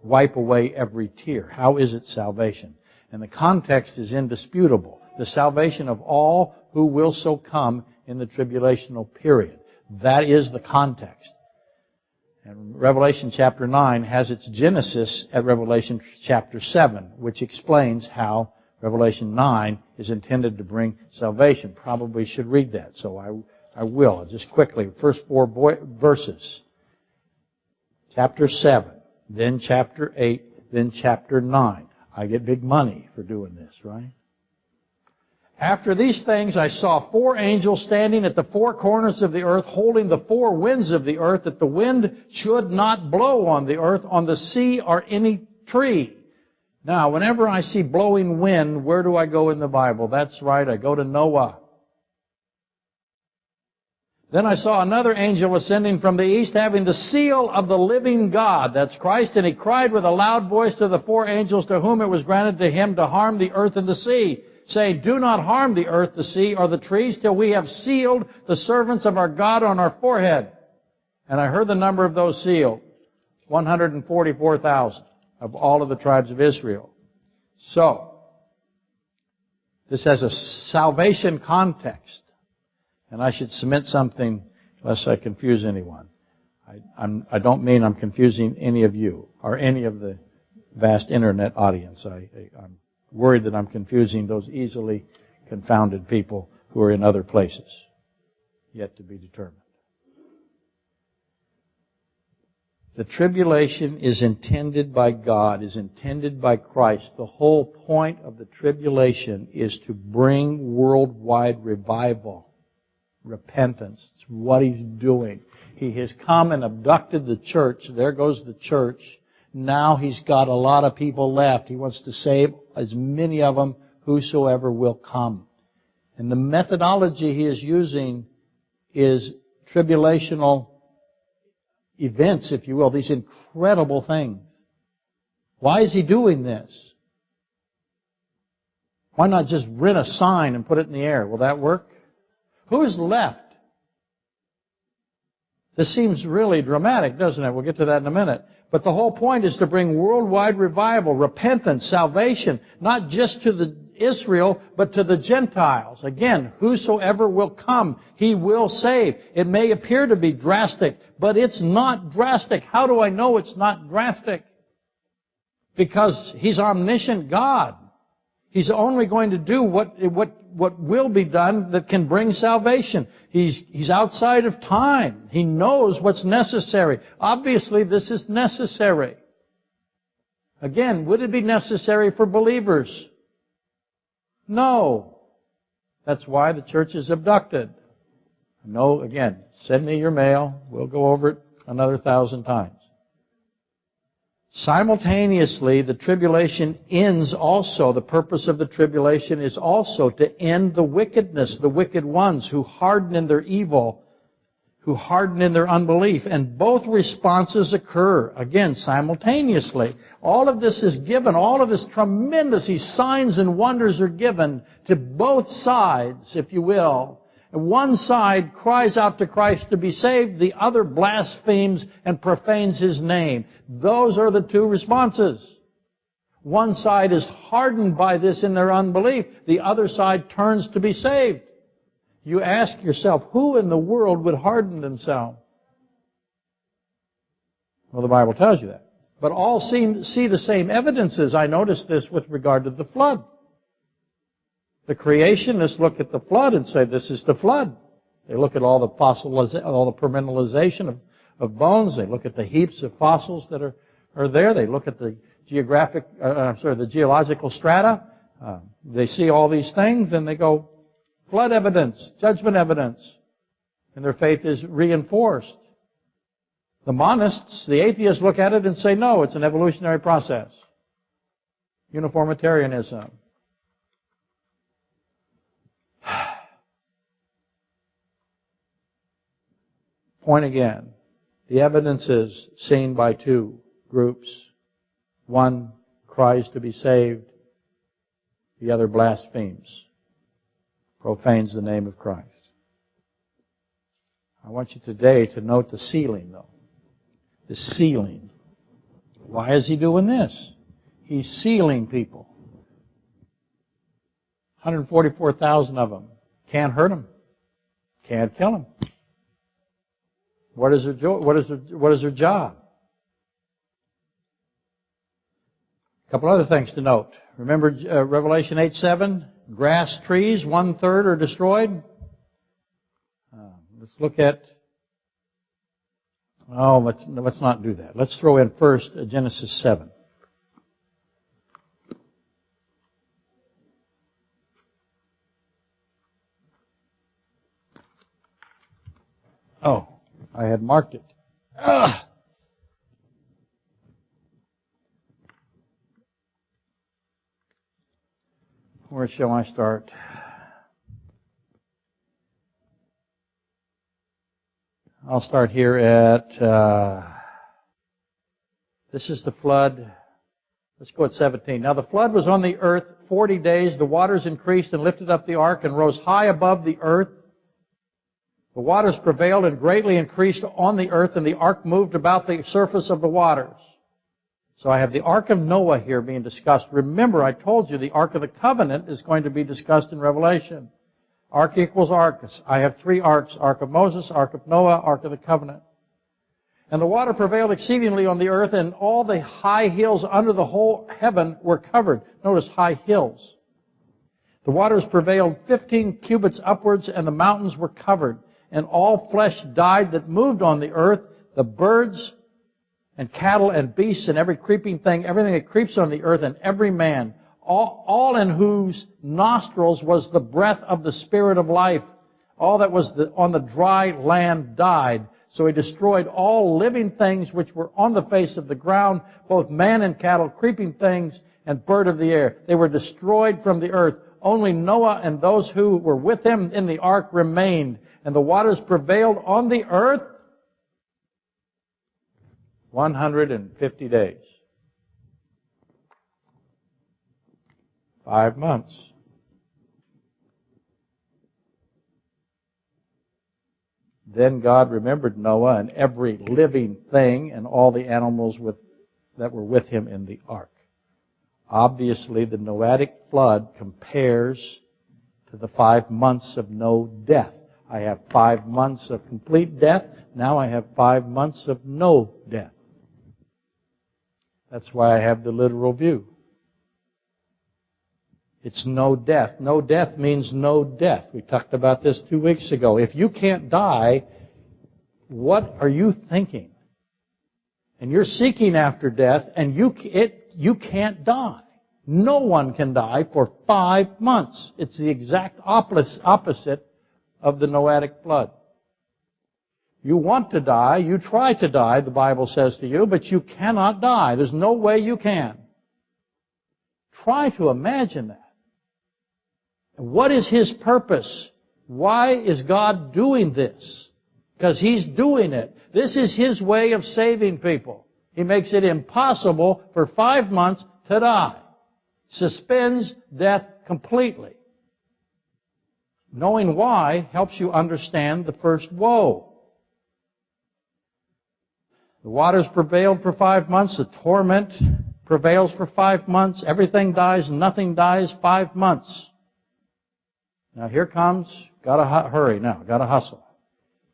wipe away every tear? How is it salvation? And the context is indisputable. The salvation of all who will so come in the tribulational period. That is the context. And Revelation chapter 9 has its genesis at Revelation chapter 7, which explains how Revelation 9 is intended to bring salvation. Probably should read that, so I will. Just quickly, first 4 verses. Chapter 7, then chapter 8, then chapter 9. I get big money for doing this, right? After these things I saw 4 angels standing at the 4 corners of the earth, holding the 4 winds of the earth, that the wind should not blow on the earth, on the sea, or any tree. Now, whenever I see blowing wind, where do I go in the Bible? That's right, I go to Noah. Then I saw another angel ascending from the east, having the seal of the living God. That's Christ. And he cried with a loud voice to the 4 angels to whom it was granted to him to harm the earth and the sea, saying, do not harm the earth, the sea, or the trees, till we have sealed the servants of our God on our forehead. And I heard the number of those sealed, 144,000 of all of the tribes of Israel. So, this has a salvation context. And I should submit something lest I confuse anyone. I don't mean I'm confusing any of you or any of the vast internet audience. I'm worried that I'm confusing those easily confounded people who are in other places, yet to be determined. The tribulation is intended by God, is intended by Christ. The whole point of the tribulation is to bring worldwide revival, repentance. It's what He's doing. He has come and abducted the church. There goes the church. Now He's got a lot of people left. He wants to save as many of them, whosoever will come. And the methodology He is using is tribulational events, if you will, these incredible things. Why is He doing this? Why not just rent a sign and put it in the air? Will that work? Who's left? This seems really dramatic, doesn't it? We'll get to that in a minute. But the whole point is to bring worldwide revival, repentance, salvation, not just to the Israel, but to the Gentiles. Again, whosoever will come, He will save. It may appear to be drastic, but it's not drastic. How do I know it's not drastic? Because He's omniscient God. He's only going to do what will be done that can bring salvation. He's outside of time. He knows what's necessary. Obviously, this is necessary. Again, would it be necessary for believers? No. That's why the church is abducted. No, again, send me your mail. We'll go over it another 1,000 times. Simultaneously, the tribulation ends also. The purpose of the tribulation is also to end the wickedness, the wicked ones who harden in their evil, who harden in their unbelief. And both responses occur, again, simultaneously. All of this is given, all of this tremendous, these signs and wonders are given to both sides, if you will. One side cries out to Christ to be saved. The other blasphemes and profanes His name. Those are the two responses. One side is hardened by this in their unbelief. The other side turns to be saved. You ask yourself, who in the world would harden themselves? Well, the Bible tells you that. But all see the same evidences. I noticed this with regard to the flood. The creationists look at the flood and say, this is the flood. They look at all the permineralization of bones. They look at the heaps of fossils that are there. They look at the geological strata. They see all these things and they go, flood evidence, judgment evidence. And their faith is reinforced. The monists, the atheists, look at it and say, no, it's an evolutionary process. Uniformitarianism. Point again. The evidence is seen by two groups. One cries to be saved. The other blasphemes, profanes the name of Christ. I want you today to note the sealing, though. The sealing. Why is He doing this? He's sealing people. 144,000 of them. Can't hurt them. Can't kill them. What is their job? A couple other things to note. Remember Revelation 8:7? Grass, trees, 1/3 are destroyed. Let's look at. Oh, let's not do that. Let's throw in first Genesis 7. Oh, I had marked it. Ugh. Where shall I start? I'll start here at, this is the flood. Let's go at 17. Now the flood was on the earth 40 days. The waters increased and lifted up the ark and rose high above the earth. The waters prevailed and greatly increased on the earth, and the ark moved about the surface of the waters. So I have the Ark of Noah here being discussed. Remember, I told you the Ark of the Covenant is going to be discussed in Revelation. Ark equals ark. I have three arks: Ark of Moses, Ark of Noah, Ark of the Covenant. And the water prevailed exceedingly on the earth, and all the high hills under the whole heaven were covered. Notice high hills. The waters prevailed 15 cubits upwards, and the mountains were covered. And all flesh died that moved on the earth, the birds and cattle and beasts and every creeping thing, everything that creeps on the earth, and every man, all in whose nostrils was the breath of the Spirit of life. All that was on the dry land died. So He destroyed all living things which were on the face of the ground, both man and cattle, creeping things, and bird of the air. They were destroyed from the earth. Only Noah and those who were with him in the ark remained. And the waters prevailed on the earth 150 days. 5 months. Then God remembered Noah and every living thing and all the animals that were with him in the ark. Obviously, the Noahic flood compares to the 5 months of no death. I have 5 months of complete death. Now I have 5 months of no death. That's why I have the literal view. It's no death. No death means no death. We talked about this 2 weeks ago. If you can't die, what are you thinking? And you're seeking after death, and you can't die. No one can die for 5 months. It's the exact opposite of the Noahic flood. You want to die, you try to die, the Bible says to you, but you cannot die. There's no way you can. Try to imagine that. What is His purpose? Why is God doing this? Because He's doing it. This is His way of saving people. He makes it impossible for 5 months to die. Suspends death completely. Knowing why helps you understand the first woe. The waters prevailed for 5 months. The torment prevails for 5 months. Everything dies, nothing dies, 5 months. Now here comes, gotta hurry now, gotta hustle.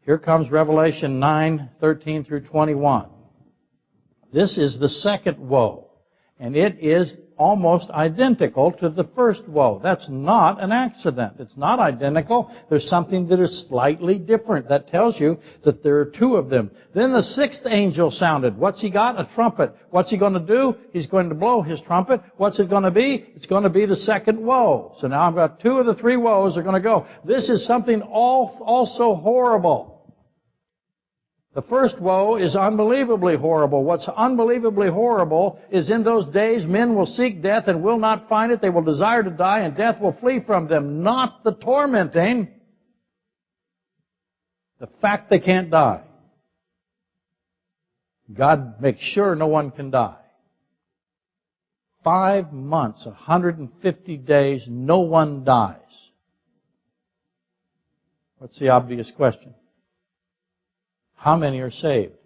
Here comes Revelation 9:13 through 21. This is the second woe, and it is almost identical to the first woe. That's not an accident. It's not identical. There's something that is slightly different. That tells you that there are two of them. Then the sixth angel sounded. What's he got? A trumpet. What's he going to do? He's going to blow his trumpet. What's it going to be? It's going to be the second woe. So now I've got 2 of the 3 woes are going to go. This is something also horrible. The first woe is unbelievably horrible. What's unbelievably horrible is in those days men will seek death and will not find it. They will desire to die and death will flee from them. Not the tormenting. The fact they can't die. God makes sure no one can die. 5 months, 150 days, no one dies. What's the obvious question? How many are saved?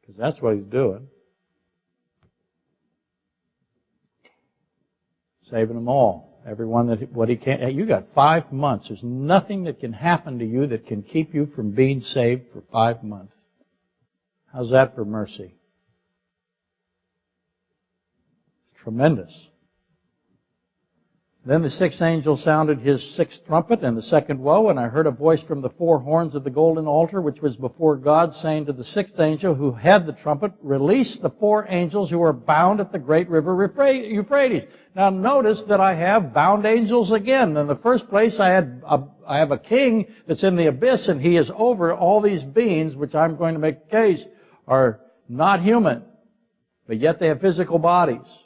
Because that's what He's doing. Saving them all. Everyone what He can. You got 5 months. There's nothing that can happen to you that can keep you from being saved for 5 months. How's that for mercy? It's tremendous. Then the sixth angel sounded his sixth trumpet, and the second woe, and I heard a voice from the 4 horns of the golden altar, which was before God, saying to the sixth angel who had the trumpet, "Release the 4 angels who are bound at the great river Euphrates." Now notice that I have bound angels again. In the first place, I have a king that's in the abyss, and he is over all these beings, which I'm going to make a case are not human, but yet they have physical bodies.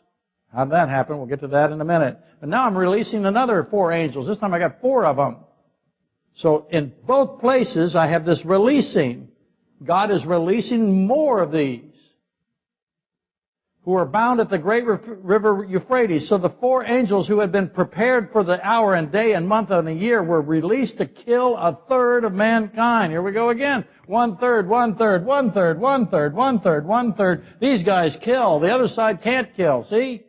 How did that happen? We'll get to that in a minute. But now I'm releasing another 4 angels. This time I got 4 of them. So in both places I have this releasing. God is releasing more of these who are bound at the great river Euphrates. So the 4 angels who had been prepared for the hour and day and month and a year were released to kill 1/3 of mankind. Here we go again. 1/3, 1/3, 1/3, 1/3, 1/3, 1/3. These guys kill. The other side can't kill. See?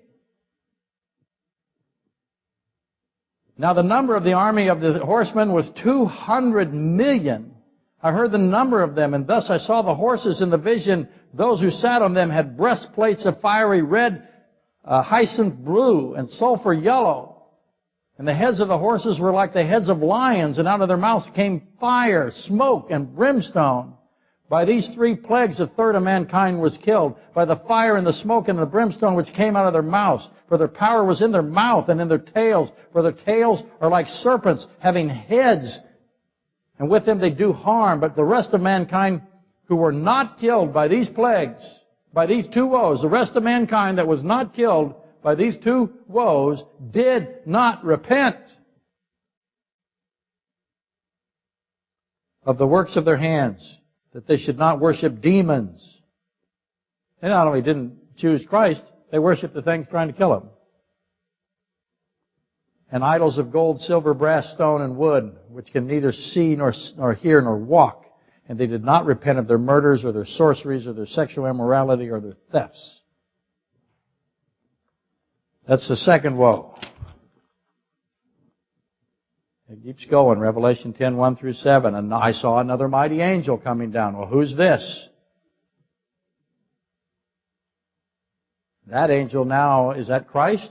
Now the number of the army of the horsemen was 200 million. I heard the number of them, and thus I saw the horses in the vision. Those who sat on them had breastplates of fiery red, hyacinth blue, and sulfur yellow. And the heads of the horses were like the heads of lions, and out of their mouths came fire, smoke, and brimstone. By these 3 plagues, 1/3 of mankind was killed. By the fire and the smoke and the brimstone which came out of their mouths. For their power was in their mouth and in their tails. For their tails are like serpents, having heads. And with them they do harm. But the rest of mankind who were not killed by these plagues, by these 2 woes, the rest of mankind that was not killed by these 2 woes, did not repent of the works of their hands, that they should not worship demons. They not only didn't choose Christ, they worshiped the things trying to kill him. And idols of gold, silver, brass, stone, and wood, which can neither see nor hear nor walk. And they did not repent of their murders or their sorceries or their sexual immorality or their thefts. That's the second woe. It keeps going. Revelation 10, 1 through 7. And I saw another mighty angel coming down. Well, who's this? That angel now, is that Christ?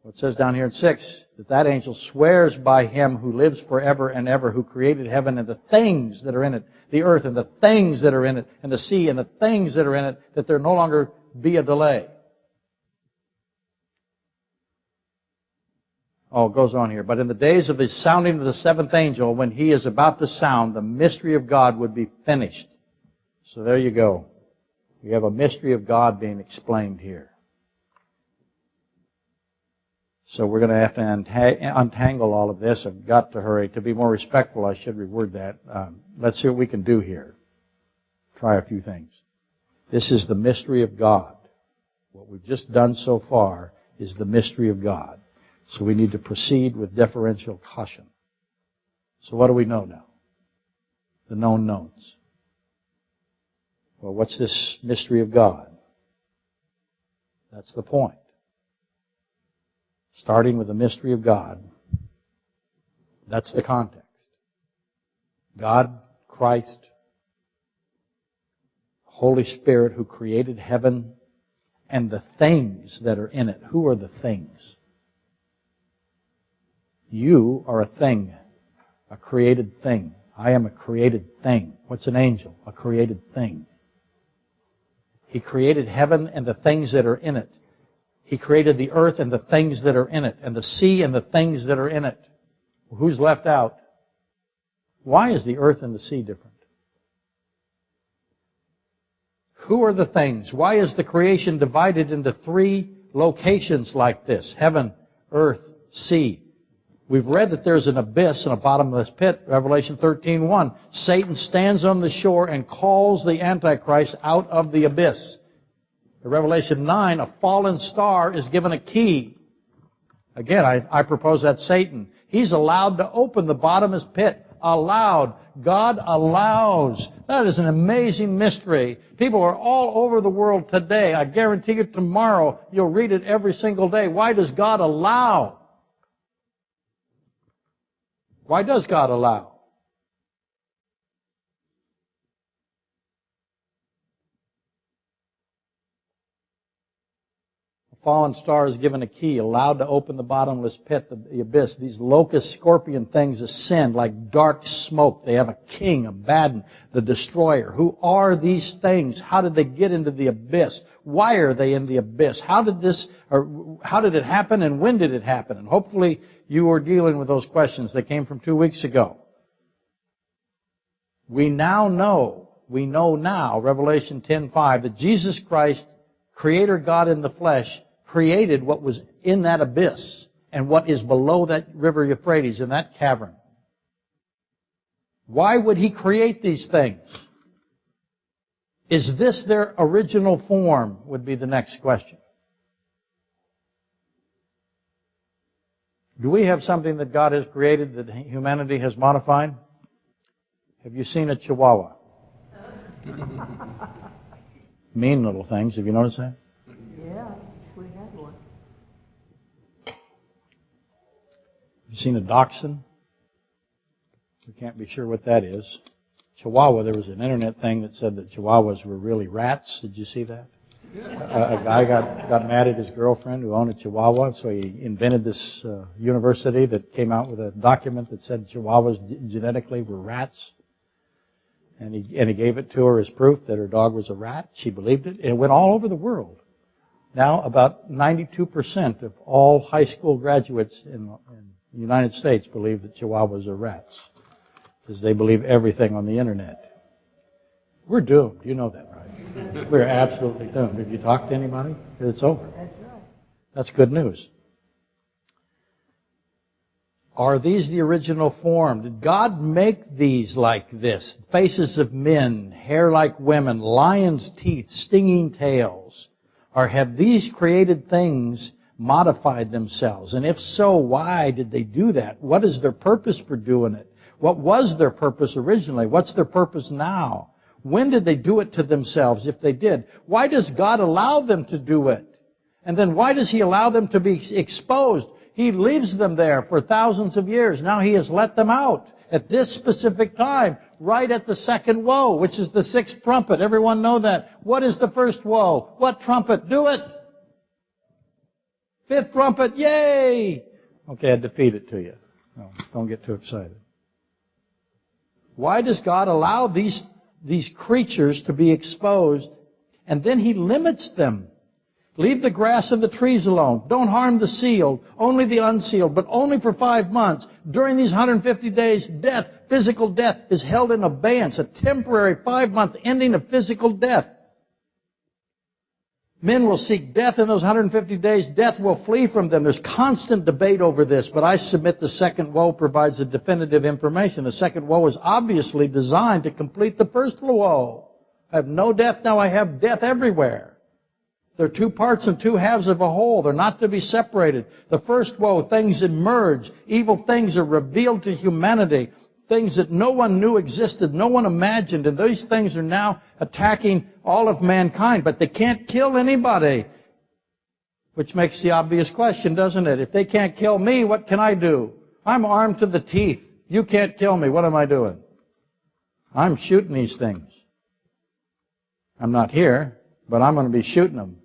Well, it says down here in 6, that angel swears by him who lives forever and ever, who created heaven and the things that are in it, the earth and the things that are in it, and the sea and the things that are in it, that there no longer be a delay. Oh, it goes on here. But in the days of the sounding of the seventh angel, when he is about to sound, the mystery of God would be finished. So there you go. We have a mystery of God being explained here. So we're going to have to untangle all of this. I've got to hurry. To be more respectful, I should reword that. Let's see what we can do here. Try a few things. This is the mystery of God. What we've just done so far is the mystery of God. So we need to proceed with deferential caution. So what do we know now? The known knowns. Well, what's this mystery of God? That's the point. Starting with the mystery of God. That's the context. God, Christ, Holy Spirit who created heaven and the things that are in it. Who are the things? You are a thing, a created thing. I am a created thing. What's an angel? A created thing. He created heaven and the things that are in it. He created the earth and the things that are in it, and the sea and the things that are in it. Who's left out? Why is the earth and the sea different? Who are the things? Why is the creation divided into three locations like this? Heaven, earth, sea. We've read that there's an abyss in a bottomless pit, Revelation 13:1. Satan stands on the shore and calls the Antichrist out of the abyss. In Revelation 9, a fallen star is given a key. Again, I propose that's Satan. He's allowed to open the bottomless pit. Allowed. God allows. That is an amazing mystery. People are all over the world today. I guarantee you tomorrow you'll read it every single day. Why does God allow? Why does God allow? A fallen star is given a key, allowed to open the bottomless pit, the abyss. These locust scorpion things ascend like dark smoke. They have a king, Abaddon, the destroyer. Who are these things? How did they get into the abyss? Why are they in the abyss? How did it happen, and when did it happen? And hopefully you are dealing with those questions that came from 2 weeks ago. We know now, Revelation 10:5, that Jesus Christ, Creator God in the flesh, created what was in that abyss and what is below that river Euphrates, in that cavern. Why would He create these things? Is this their original form, would be the next question. Do we have something that God has created that humanity has modified? Have you seen a chihuahua? Mean little things. Have you noticed that? Yeah, we had one. Have you seen a dachshund? We can't be sure what that is. Chihuahua, there was an internet thing that said that chihuahuas were really rats. Did you see that? A guy got mad at his girlfriend who owned a chihuahua, so he invented this university that came out with a document that said chihuahuas genetically were rats. And he gave it to her as proof that her dog was a rat. She believed it. And it went all over the world. Now about 92% of all high school graduates in the United States believe that chihuahuas are rats, because they believe everything on the internet. We're doomed. You know that, right? We're absolutely doomed. Have you talked to anybody? It's over. That's right. That's good news. Are these the original form? Did God make these like this? Faces of men, hair like women, lions' teeth, stinging tails? Or have these created things modified themselves? And if so, why did they do that? What is their purpose for doing it? What was their purpose originally? What's their purpose now? When did they do it to themselves, if they did? Why does God allow them to do it? And then why does He allow them to be exposed? He leaves them there for thousands of years. Now He has let them out at this specific time, right at the second woe, which is the sixth trumpet. Everyone know that. What is the first woe? What trumpet? Do it! Fifth trumpet, yay! Okay, I defeat it to you. No, don't get too excited. Why does God allow these creatures to be exposed, and then He limits them? Leave the grass and the trees alone. Don't harm the sealed, only the unsealed, but only for 5 months. During these 150 days, death, physical death, is held in abeyance, a temporary 5-month ending of physical death. Men will seek death in those 150 days. Death will flee from them. There's constant debate over this, but I submit the second woe provides the definitive information. The second woe is obviously designed to complete the first woe. I have no death, now I have death everywhere. They're two parts and two halves of a whole. They're not to be separated. The first woe, things emerge. Evil things are revealed to humanity. Things that no one knew existed, no one imagined. And those things are now attacking all of mankind. But they can't kill anybody. Which makes the obvious question, doesn't it? If they can't kill me, what can I do? I'm armed to the teeth. You can't kill me. What am I doing? I'm shooting these things. I'm not here, but I'm going to be shooting them.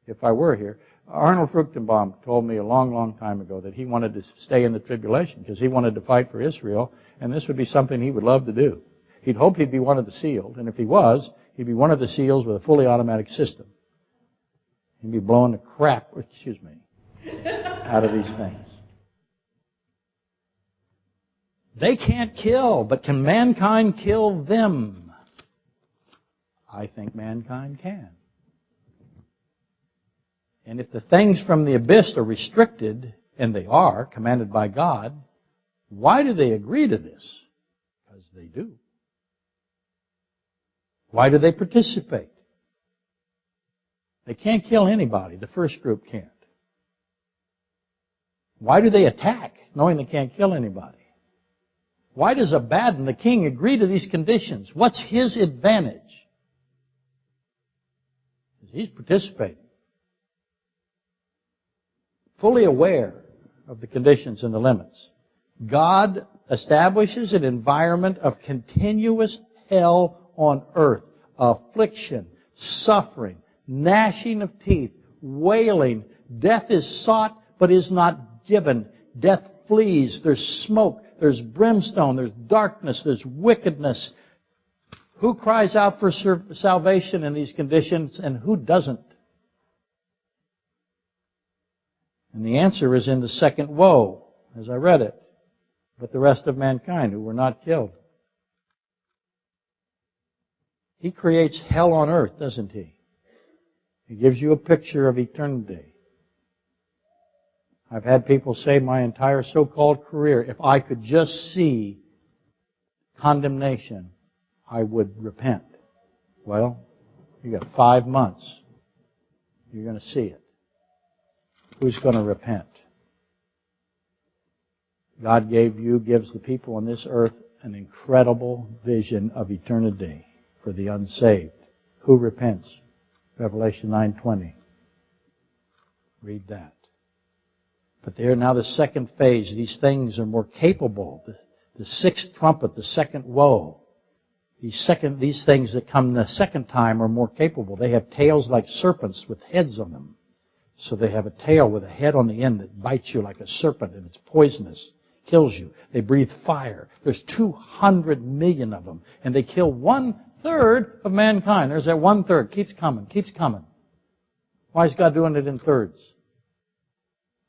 If I were here. Arnold Fruchtenbaum told me a long, long time ago that he wanted to stay in the tribulation because he wanted to fight for Israel, and this would be something he would love to do. He'd hope he'd be one of the sealed, and if he was, he'd be one of the seals with a fully automatic system. He'd be blowing the crap, out of these things. They can't kill, but can mankind kill them? I think mankind can. And if the things from the abyss are restricted, and they are, commanded by God, why do they agree to this? Because they do. Why do they participate? They can't kill anybody. The first group can't. Why do they attack, knowing they can't kill anybody? Why does Abaddon, the king, agree to these conditions? What's his advantage? He's participating. Fully aware of the conditions and the limits. God establishes an environment of continuous hell on earth. Affliction, suffering, gnashing of teeth, wailing. Death is sought but is not given. Death flees. There's smoke. There's brimstone. There's darkness. There's wickedness. Who cries out for salvation in these conditions and who doesn't? And the answer is in the second woe, as I read it, but the rest of mankind who were not killed. He creates hell on earth, doesn't He? He gives you a picture of eternity. I've had people say my entire so-called career, if I could just see condemnation, I would repent. Well, you got 5 months. You're going to see it. Who's going to repent? God gives the people on this earth an incredible vision of eternity for the unsaved. Who repents? Revelation 9:20. Read that. But there now the second phase. These things are more capable. The sixth trumpet, the second woe. These things that come the second time are more capable. They have tails like serpents with heads on them. So they have a tail with a head on the end that bites you like a serpent, and it's poisonous, kills you. They breathe fire. There's 200 million of them, and they kill 1/3 of mankind. There's that 1/3. Keeps coming. Why is God doing it in thirds?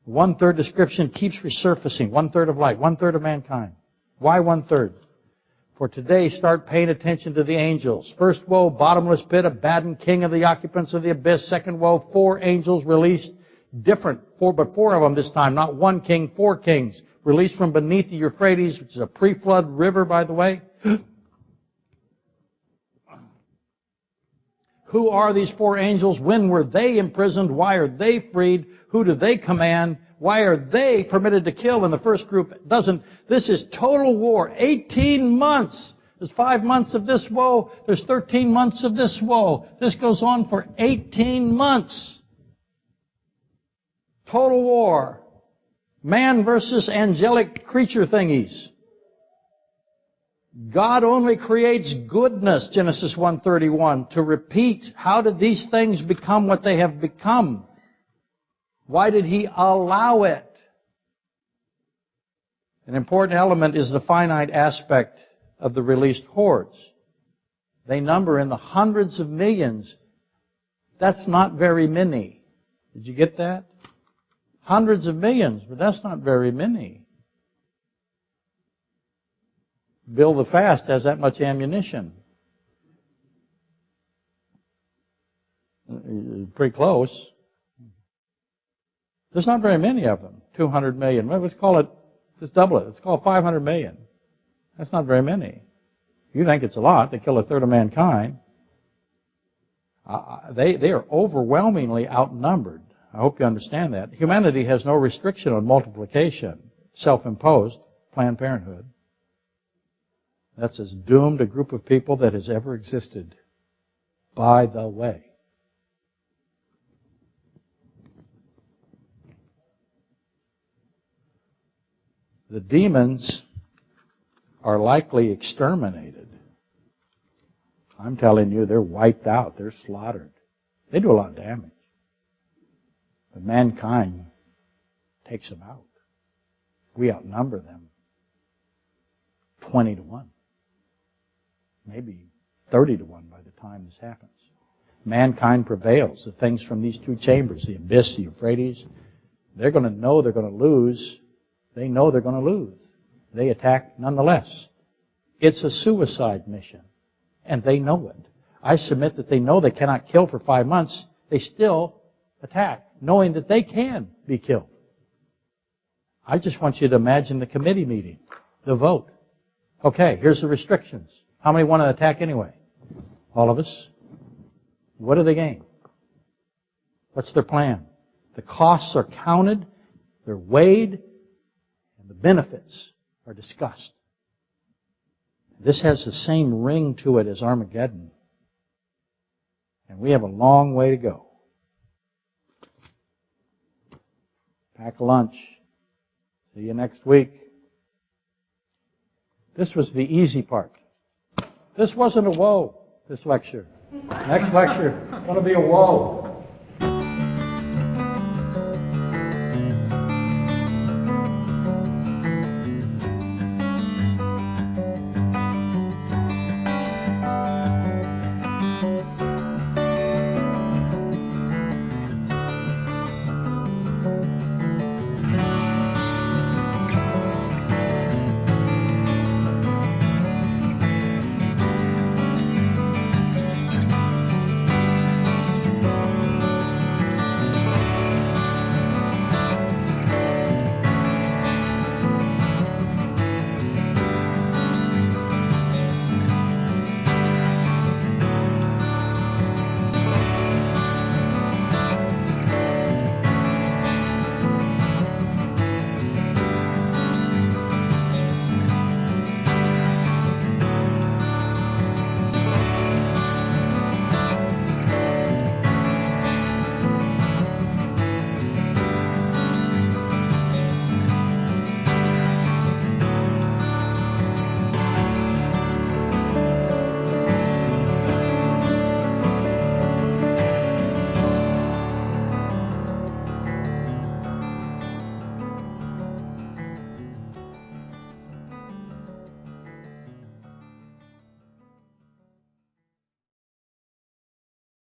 1/3 description keeps resurfacing. 1/3 of light, 1/3 of mankind. Why 1/3? For today, start paying attention to the angels. First woe, bottomless pit, Abaddon, king of the occupants of the abyss. Second woe, 4 angels released. Different, but 4 of them this time. Not 1 king, 4 kings. released from beneath the Euphrates, which is a pre-flood river, by the way. Who are these four angels? When were they imprisoned? Why are they freed? Who do they command? Why are they permitted to kill? And the first group doesn't. This is total war. 18 months. There's 5 months of this woe. There's 13 months of this woe. This goes on for 18 months. Total war. Man versus angelic creature thingies. God only creates goodness, Genesis 1:31. To repeat, how did these things become what they have become? Why did He allow it? An important element is the finite aspect of the released hordes. They number in the hundreds of millions. That's not very many. Did you get that? Hundreds of millions, but that's not very many. Bill the Fast has that much ammunition. Pretty close. There's not very many of them. 200 million. Well, let's call it, let's double it. Let's call it 500 million. That's not very many. You think it's a lot. They kill a third of mankind. They are overwhelmingly outnumbered. I hope you understand that. Humanity has no restriction on multiplication. Self-imposed. Planned Parenthood. That's as doomed a group of people that has ever existed. By the way. The demons are likely exterminated. I'm telling you, they're wiped out. They're slaughtered. They do a lot of damage. But mankind takes them out. We outnumber them 20 to 1. Maybe 30 to 1 by the time this happens. Mankind prevails. The things from these two chambers, the abyss, the Euphrates, they're going to know they're going to lose. They know they're going to lose. They attack nonetheless. It's a suicide mission. And they know it. I submit that they know they cannot kill for 5 months. They still attack, knowing that they can be killed. I just want you to imagine the committee meeting, the vote. Okay, here's the restrictions. How many want to attack anyway? All of us. What do they gain? What's their plan? The costs are counted, they're weighed, and the benefits are discussed. This has the same ring to it as Armageddon. And we have a long way to go. Pack a lunch. See you next week. This was the easy part. This wasn't a woe, this lecture. Next lecture is going to be a woe.